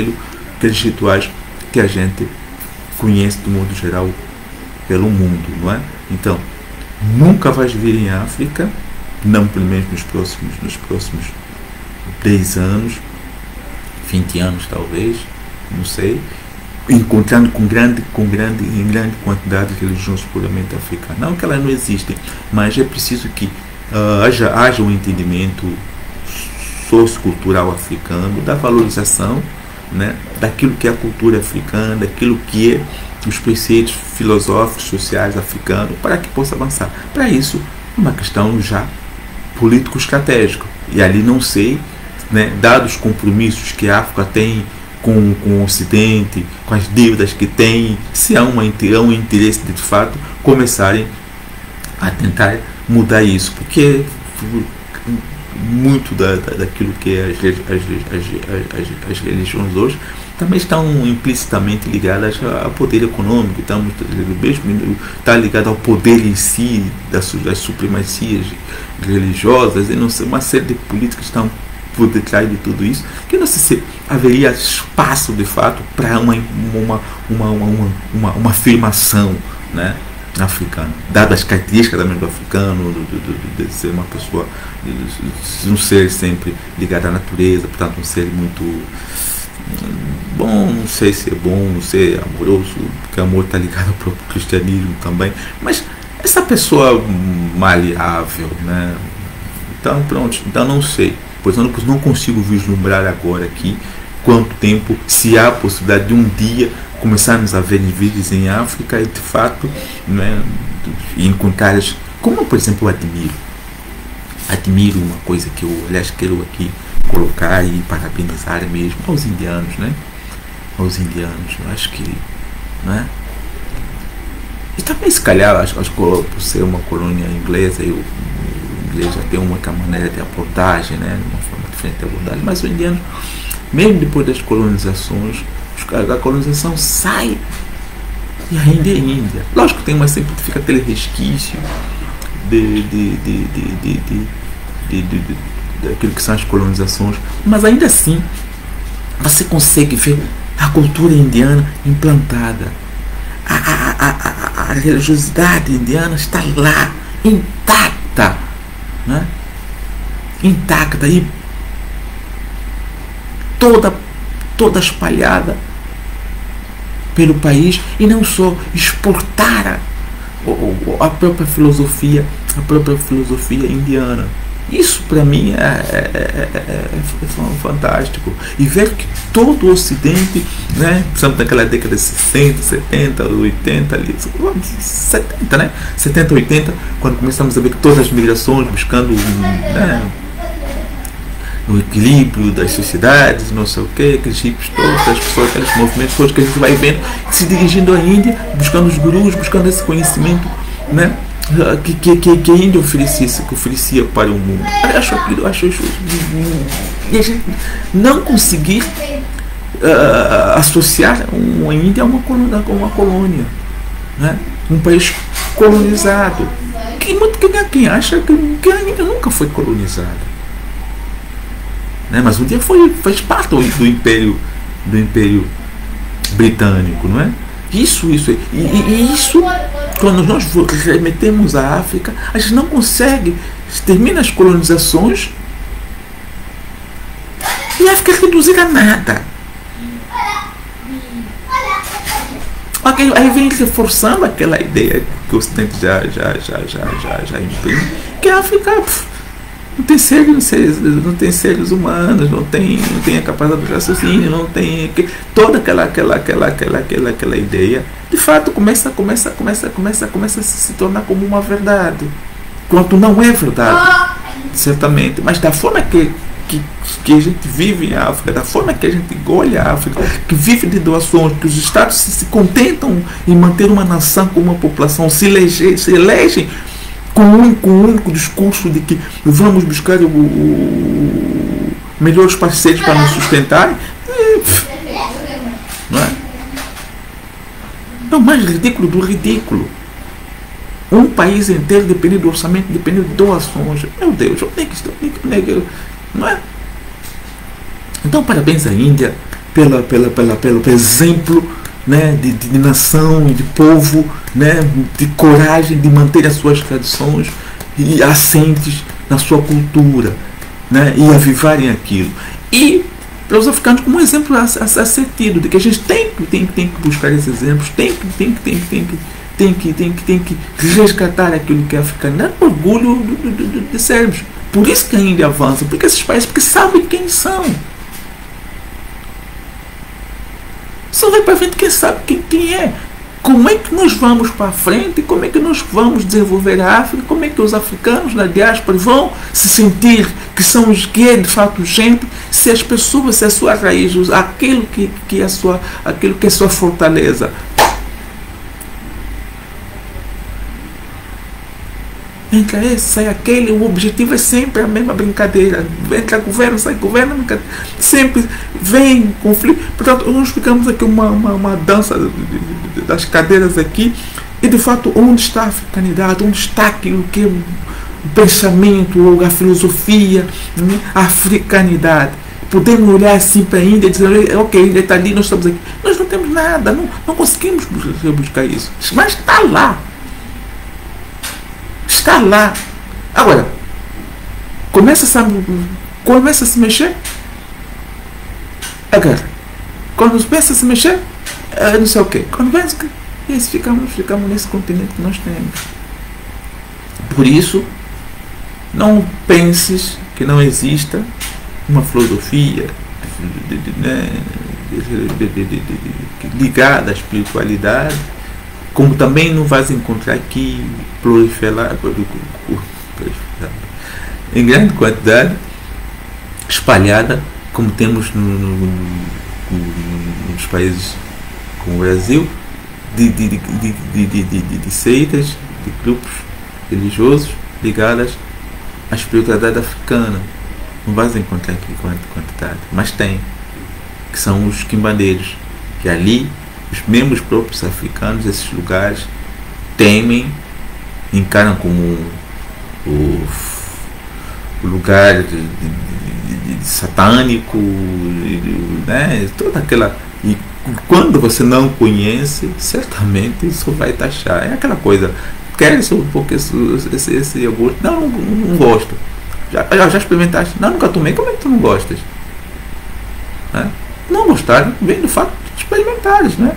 aqueles rituais que a gente conhece do modo geral pelo mundo, não é? Então, nunca vais vir em África, não pelo menos nos próximos 10 anos, 20 anos talvez, não sei, encontrando em grande quantidade de religiões puramente africanas. Não que elas não existem, mas é preciso que haja um entendimento sociocultural africano, da valorização, né, daquilo que é a cultura africana, daquilo que é os preceitos filosóficos, sociais africanos, para que possa avançar. Para isso, é uma questão já político-estratégica. E ali não sei, né, dados os compromissos que a África tem com o Ocidente, com as dívidas que tem, se há um interesse de fato começarem a tentar mudar isso, porque muito daquilo que é as religiões hoje também estão implicitamente ligadas ao poder econômico, está ligado ao poder em si, das supremacias religiosas, e não sei, uma série de políticas estão por detrás de tudo isso, que não sei se haveria espaço de fato para uma afirmação, né, africana, dadas as características também do africano, de ser uma pessoa, de um ser sempre ligado à natureza, portanto um ser muito bom, não sei se é bom, não sei, amoroso, porque amor está ligado ao próprio cristianismo também, mas essa pessoa maleável, né? Então pronto, então não sei, pois eu não consigo vislumbrar agora aqui quanto tempo, se há a possibilidade de um dia começarmos a ver vídeos em África e de fato, né, e encontrar, como por exemplo eu admiro uma coisa que eu, aliás, quero aqui colocar e parabenizar mesmo aos indianos, né? Aos indianos, eu acho que, né? E também se calhar, acho que por ser uma colônia inglesa, o inglês já tem uma outra maneira de abordagem, né? Uma forma diferente de abordagem, mas os indianos, mesmo depois das colonizações, a colonização sai e a Índia é Índia. Lógico que tem, mas sempre fica aquele resquício daquilo que são as colonizações, mas ainda assim você consegue ver a cultura indiana implantada, a religiosidade indiana está lá, intacta, né? Intacta e toda espalhada pelo país, e não só exportar a própria filosofia indiana. Isso para mim é fantástico. E ver que todo o Ocidente, né, precisamos daquela década de 60, 70, 80, ali, 70, né? 70, 80, quando começamos a ver que todas as migrações buscando, né, o equilíbrio das sociedades, não sei o que, aqueles hippies todos, as pessoas, aqueles movimentos todos que a gente vai vendo, se dirigindo à Índia, buscando os gurus, buscando esse conhecimento, né, que a Índia oferecia para o mundo. Eu acho isso. E a gente não conseguir associar a Índia a uma colônia, né, um país colonizado. Quem acha que a Índia nunca foi colonizada. Né, mas um dia fez parte do Império Britânico, não é? Isso, e isso, quando nós remetemos à África, a gente não consegue, termina as colonizações e a África é reduzida a nada. Aí vem reforçando aquela ideia que o Ocidente já imprime, que a África não tem seres humanos, não tem a capacidade de raciocínio, não tem toda aquela ideia, de fato começa a se tornar como uma verdade, quanto não é verdade, certamente, mas da forma que a gente vive em África, da forma que a gente olha a África, que vive de doações, que os Estados se contentam em manter uma nação com uma população, se elegem com um único discurso de que vamos buscar melhores parceiros para nos sustentar, não é? É o mais ridículo do ridículo. Um país inteiro dependendo do orçamento, dependendo de doações. Meu Deus, não é? Então, parabéns à Índia pelo exemplo, né, de nação e de povo, né, de coragem de manter as suas tradições e assentes na sua cultura, né, e avivarem aquilo. E para os africanos como um exemplo a ser tido, de que a gente tem que buscar esses exemplos, tem que resgatar aquilo que é africano, dar orgulho de sermos. Por isso que a Índia avança, porque esses países sabem quem são. Só vai para frente quem sabe quem é. Como é que nós vamos para frente? Como é que nós vamos desenvolver a África? Como é que os africanos na diáspora vão se sentir que são os que é de fato gente, se as pessoas, se a sua raiz, aquilo que é a sua fortaleza? Entra esse, sai aquele, o objetivo é sempre a mesma brincadeira. Entra governo, sai governo, sempre vem conflito. Portanto, nós ficamos aqui uma dança das cadeiras aqui, e de fato, onde está a africanidade? Onde está aquilo que é o pensamento, ou a filosofia, né? A africanidade. Podemos olhar assim para a Índia e dizer, ok, a Índia está ali, nós estamos aqui. Nós não temos nada, não conseguimos buscar isso. Mas está lá. Está lá. Agora, começa a se mexer. Agora, quando começa a se mexer, não sei o quê. Quando vem, ficamos nesse continente que nós temos. Por isso, não penses que não exista uma filosofia ligada à espiritualidade, como também não vais encontrar aqui proliferar em grande quantidade, espalhada, como temos nos países como o Brasil, de seitas, de grupos religiosos ligados à espiritualidade africana. Não vais encontrar aqui quantidade, mas tem, que são os quimbandeiros, que ali os membros próprios africanos desses lugares temem, encaram como o lugar satânico, né? Toda aquela. E quando você não conhece, certamente isso vai taxar. É aquela coisa, quer um pouco esse iogurte? Não gosto. Já experimentaste? Não, nunca tomei. Como é que tu não gostas? Né? Não gostar vem do fato de experimentares, né?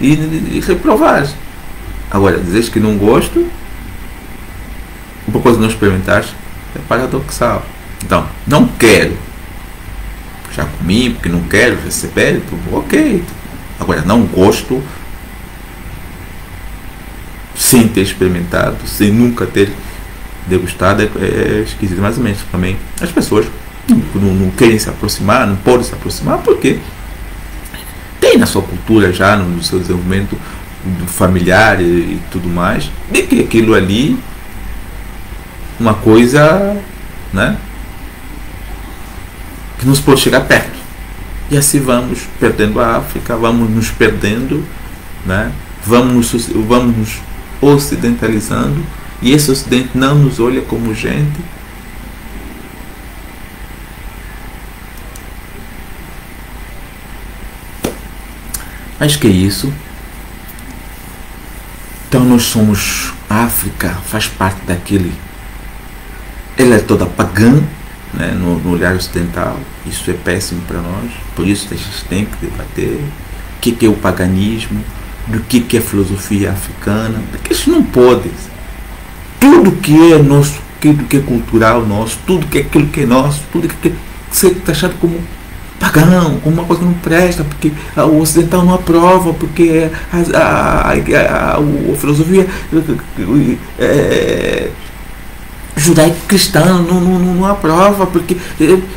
E reprovares. Agora, dizes que não gosto, uma coisa não experimentaste, é paradoxal. Então, não quero. Já comi, porque não quero receber, ok. Agora, não gosto, sem ter experimentado, sem nunca ter degustado, é esquisito. Mais ou menos também. As pessoas não querem se aproximar, não podem se aproximar, porque tem na sua cultura já, no seu desenvolvimento familiar e tudo mais, de que aquilo ali, uma coisa, né, que não se pode chegar perto. E assim vamos perdendo a África, vamos nos perdendo, né, vamos nos ocidentalizando, e esse ocidente não nos olha como gente. Mas que é isso? Então nós somos, a África faz parte daquele, ela é toda pagã, né, no olhar ocidental. Isso é péssimo para nós, por isso a gente tem que debater o que é o paganismo, do que é a filosofia africana, porque isso não pode. Tudo que é nosso, tudo que é cultural nosso, tudo que é aquilo que é nosso, tudo que é ser taxado como pagão, como uma coisa que não presta, porque o ocidental não aprova, porque a filosofia judaico-cristã não aprova, porque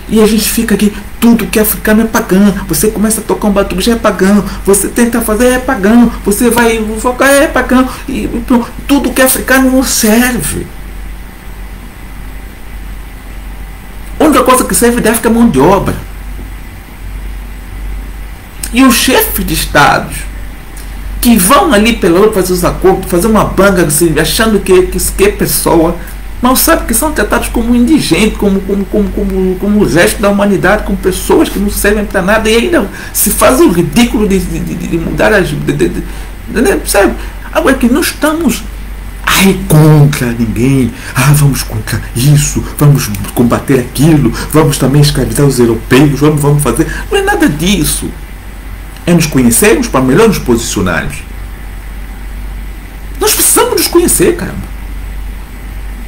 e a gente fica aqui, tudo que é africano é pagão. Você começa a tocar um batuque, já é pagão. Você tenta fazer, é pagão. Você vai focar, é pagão. E tudo que é africano não serve. A única coisa que serve da África é mão de obra. E os chefes de estados que vão ali pela Europa fazer os acordos, fazer uma banga achando que é pessoa, mal sabe que são tratados como indigentes, como o resto da humanidade, como pessoas que não servem para nada, e ainda se faz o ridículo de mudar as. Sabe? Agora que não estamos contra ninguém, vamos contra isso, vamos combater aquilo, vamos também escravizar os europeus, vamos fazer. Não é nada disso. É nos conhecermos para melhor nos posicionarmos. Nós precisamos nos conhecer, caramba.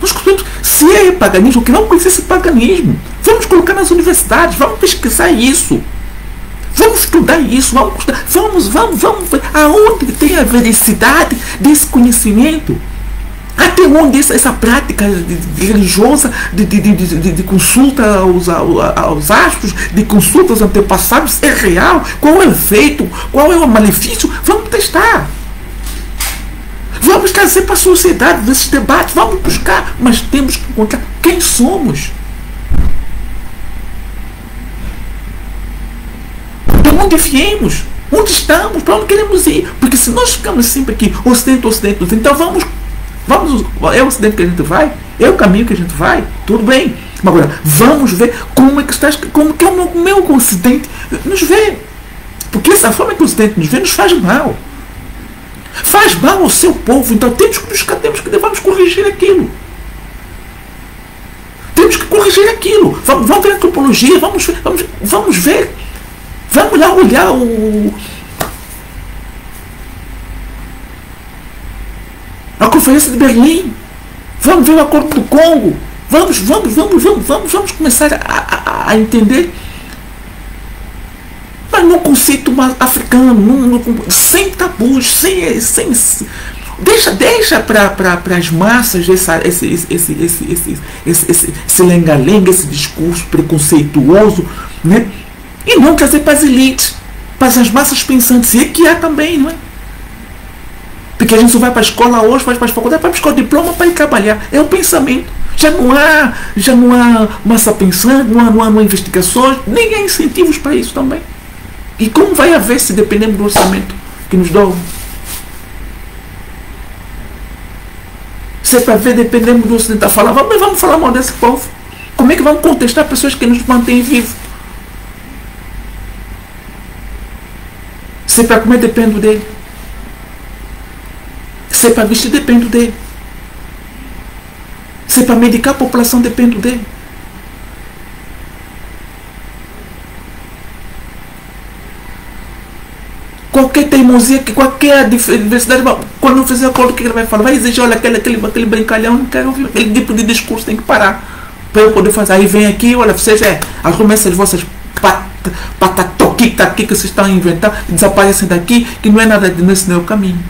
Nós precisamos, se é paganismo, que vamos conhecer esse paganismo. Vamos colocar nas universidades, vamos pesquisar isso. Vamos estudar isso, vamos ver aonde tem a veracidade desse conhecimento. Até onde essa prática religiosa de consulta aos astros, de consulta aos antepassados é real? Qual é o efeito? Qual é o malefício? Vamos testar. Vamos trazer para a sociedade esses debates, vamos buscar, mas temos que encontrar quem somos. De onde viemos? Onde estamos? Para onde queremos ir? Porque se nós ficamos sempre aqui, Ocidente, então vamos, é o Ocidente que a gente vai? É o caminho que a gente vai? Tudo bem. Mas agora, vamos ver como é que é o meu Ocidente nos vê. Porque essa forma que o Ocidente nos vê nos faz mal. Faz mal ao seu povo, então temos que vamos corrigir aquilo. Temos que corrigir aquilo. Vamos ver a antropologia, vamos ver. Vamos lá olhar a Conferência de Berlim. Vamos ver o Acordo do Congo. Vamos começar a entender. Mas num conceito africano, sem tabus, deixa para as massas esse lenga-lenga, esse discurso preconceituoso, né? E não trazer para as elites, para as massas pensantes, e que há também, não é? Porque a gente só vai para a escola hoje, vai para a faculdade, para buscar o diploma para ir trabalhar. É o pensamento. Já não há massa pensante, não há investigações, nem há incentivos para isso também. E como vai haver se dependemos do orçamento que nos dão? Se é para ver, dependemos do ocidental. Vamos falar mal desse povo. Como é que vamos contestar pessoas que nos mantêm vivos? Se é para comer, dependo dele. Se é para vestir, dependo dele. Se é para medicar a população, dependo dele. Qualquer teimosia, qualquer diversidade, quando não fizer acordo, o que ele vai falar? Vai exigir, olha, aquele brincalhão, não quero ouvir, aquele tipo de discurso tem que parar para eu poder fazer. Aí vem aqui, olha, vocês arrumem essas vossas patatoquitas aqui que vocês estão a inventar, desaparecem daqui, que não é nada nesse meu caminho.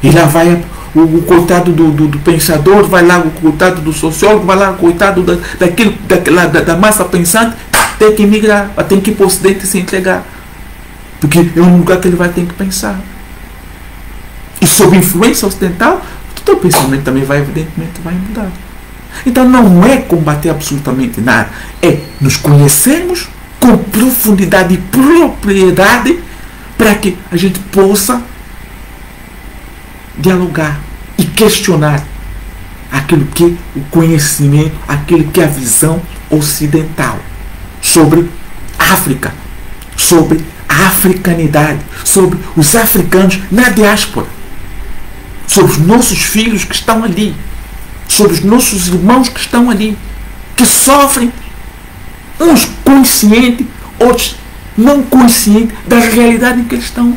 E lá vai o coitado do pensador, vai lá o coitado do sociólogo, vai lá o coitado da massa pensante, tem que migrar, tem que ir para o Ocidente e se entregar. Porque é um lugar que ele vai ter que pensar. E sob influência ocidental, todo o pensamento também evidentemente vai mudar. Então não é combater absolutamente nada, é nos conhecermos com profundidade e propriedade para que a gente possa dialogar e questionar aquilo que o conhecimento, aquilo que é a visão ocidental sobre a África, sobre a africanidade, sobre os africanos na diáspora, sobre os nossos filhos que estão ali, sobre os nossos irmãos que estão ali, que sofrem, uns conscientes, outros não conscientes da realidade em que eles estão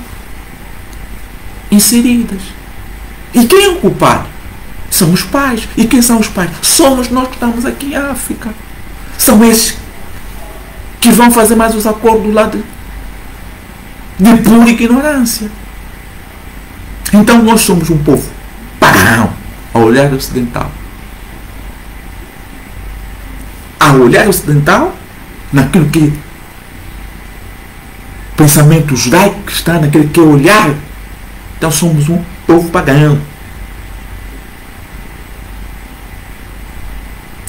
inseridas. E quem é o culpado? São os pais. E quem são os pais? Somos nós que estamos aqui em África. São esses que vão fazer mais os acordos lá de pura ignorância. Então nós somos um povo pagão ao olhar ocidental. Ao olhar ocidental, naquilo que pensamento judaico que está naquele que é olhar, então somos um povo pagão.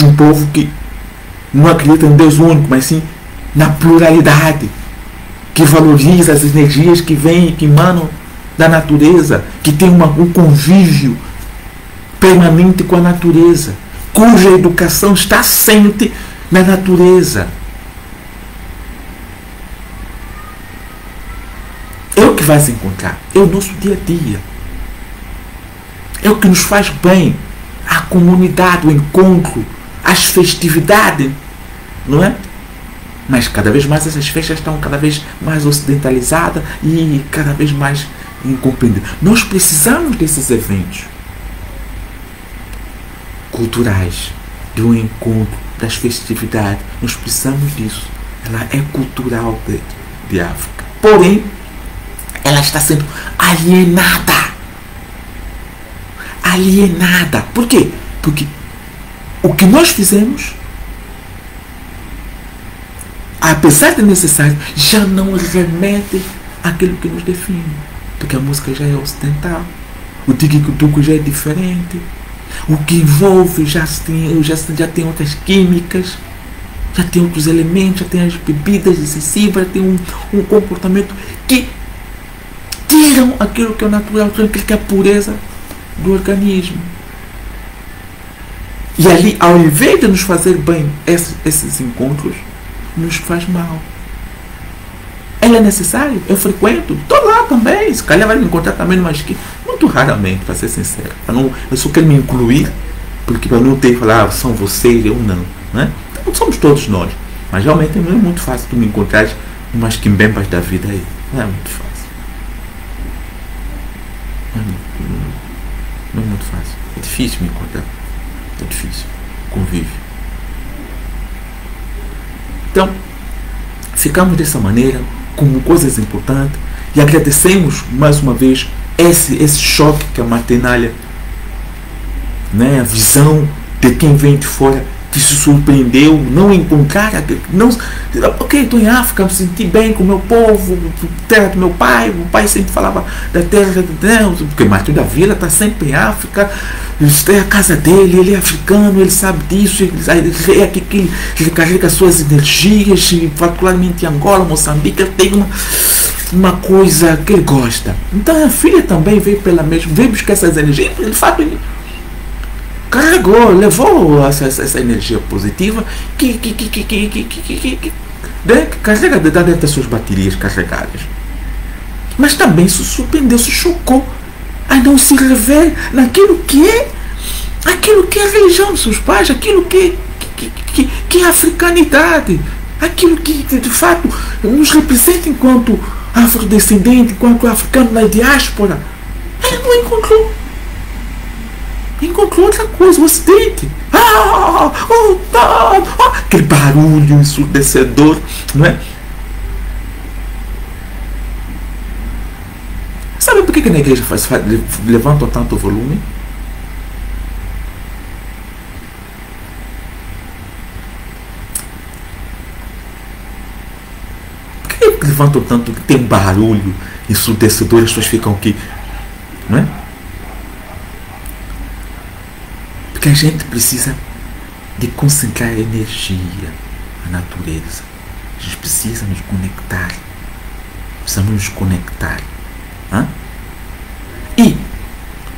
Um povo que não acredita em Deus único, mas sim na pluralidade, que valoriza as energias que vêm, que emanam da natureza, que tem um convívio permanente com a natureza, cuja educação está sempre na natureza. É o que vai se encontrar, é o nosso dia a dia, é o que nos faz bem, a comunidade, o encontro, as festividades, não é? Mas cada vez mais essas festas estão cada vez mais ocidentalizadas e cada vez mais incompreendidas. Nós precisamos desses eventos culturais, do encontro, das festividades. Nós precisamos disso. ela é cultural de África. Porém, ela está sendo alienada. Alienada. Por quê? Porque o que nós fizemos, apesar de necessário, já não remete àquilo que nos define. Porque a música já é ocidental. O tique-tuque já é diferente. O que envolve já tem outras químicas, já tem outros elementos, já tem as bebidas excessivas, já tem um comportamento que tiram aquilo que é o natural, aquilo que é a pureza do organismo. E ali, ao invés de nos fazer bem esses encontros, nos faz mal. Ele é necessário? Eu frequento? Estou lá também. Se calhar vai me encontrar também numa esquina. Muito raramente, para ser sincero. Eu só quero me incluir, porque para não ter que falar, são vocês, eu não. Né? Então, somos todos nós. Mas realmente não é muito fácil tu me encontrar umas quimbembas da vida aí. Não é muito fácil. Não é muito fácil. É difícil me encontrar. É difícil. Convívio. Então, ficamos dessa maneira, como coisas importantes, e agradecemos mais uma vez esse choque que a martinalha, né, a visão de quem vem de fora, que se surpreendeu, não encontrar, não, ok, estou em África, me senti bem com o meu povo, terra do meu pai, o pai sempre falava da terra de Deus, porque Martim da Vila está sempre em África, é a casa dele, ele é africano, ele sabe disso, é aqui que ele carrega suas energias, e particularmente em Angola, Moçambique, ele tem uma coisa que ele gosta. Então a filha também veio pela mesma, veio buscar essas energias, de fato ele carregou, levou essa energia positiva que carrega dentro das suas baterias carregadas. Mas também se surpreendeu, se chocou a não se rever naquilo que é a religião dos seus pais, aquilo que é a africanidade, aquilo que de fato nos representa enquanto afrodescendente, enquanto africano na diáspora. Ela não encontrou. Encontrou outra coisa, o ocidente. Aquele barulho ensurdecedor, não é? Sabe por que na igreja levantam tanto volume? Por que levantam tanto que tem barulho ensurdecedor e as pessoas ficam aqui, não é? Porque a gente precisa de concentrar energia na natureza. A gente precisa nos conectar. Precisamos nos conectar. E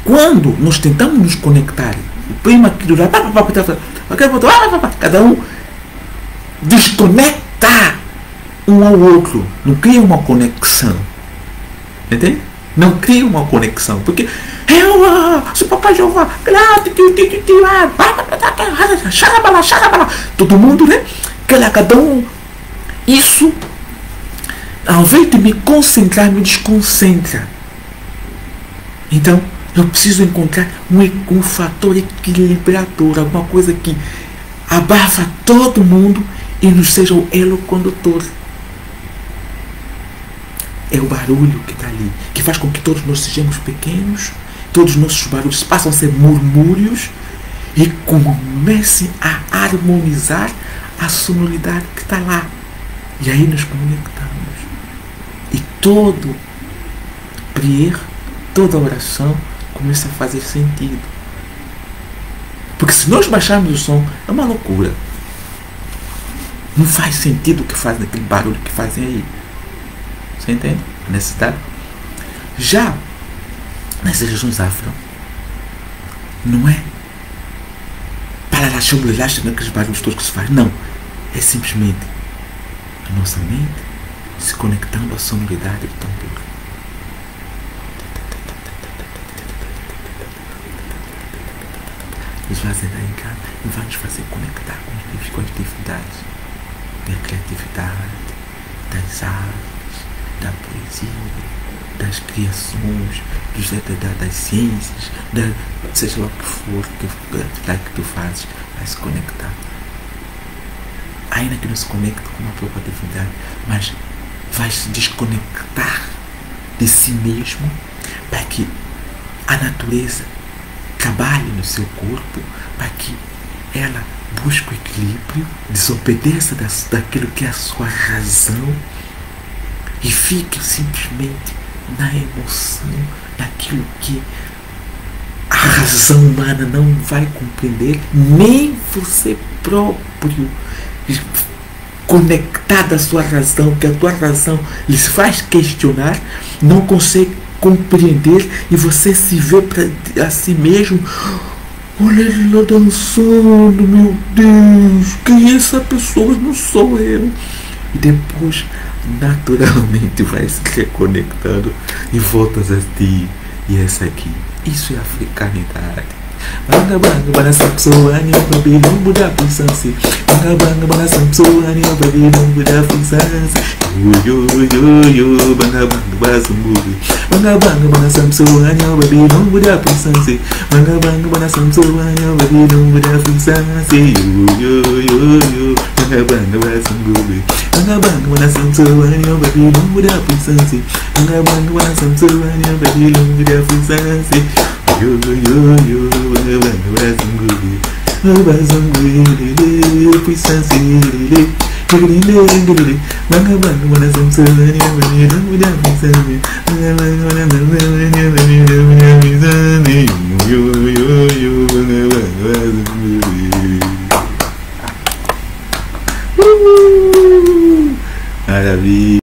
quando nós tentamos nos conectar, o primo aqui do lado, cada um desconecta um ao outro, não cria uma conexão. Entende? Não cria uma conexão, porque se o papai Jeová, todo mundo, né? Cada um, isso, ao invés de me concentrar, me desconcentra. Então, eu preciso encontrar um fator equilibrador, alguma coisa que abafa todo mundo e nos seja o elo condutor. É o barulho que está ali, que faz com que todos nós sejamos pequenos, todos os nossos barulhos passam a ser murmúrios e comecem a harmonizar a sonoridade que está lá. E aí nos conectamos. E todo prier, toda oração começa a fazer sentido. Porque se nós baixarmos o som, é uma loucura. Não faz sentido o que fazem aquele barulho que fazem aí. Você entende? A necessidade. Já nas religiões afro, não é para lá, aqueles barulhos todos que se faz. Não. É simplesmente a nossa mente se conectando à sonoridade do tambor. Nos fazer lá em casa e vai nos fazer conectar com as divindades da criatividade, das artes, da poesia, das criações, das ciências, seja lá o que for que tu fazes, vai se conectar. A ainda que não se conecte com a própria divindade, mas vai se desconectar de si mesmo para que a natureza trabalhe no seu corpo, para que ela busque o equilíbrio, desobedeça daquilo que é a sua razão e fique simplesmente na emoção, naquilo que a razão humana não vai compreender, nem você próprio conectado à sua razão, que a tua razão lhes faz questionar, não consegue compreender, e você se vê para a si mesmo. Olha ele lá dançando, meu Deus, quem é essa pessoa? Não sou eu. E depois naturalmente vai se reconectando e voltas a ti. E essa aqui, isso é africanidade. Banga banga bana sapsoani baby lumbu da pisansi. Banga banga bana sapsoani baby lumbu da pisansi. Yo yo yo yo banga banga basumbubi. Banga banga bana sapsoani baby lumbu da pisansi. Banga banga bana sapsoani baby lumbu da pisansi. Yo yo yo yo banga banga basumbubi. Banga banga bana sapsoani baby lumbu da pisansi. Banga banga bana sapsoani baby lumbu da pisansi. Yo yo yo bazunguli bazunguli pisansi lele lele banga banga bana samsoni bani muda pisansi banga banga bana pisansi yo yo yo banga bazunguli maravilha.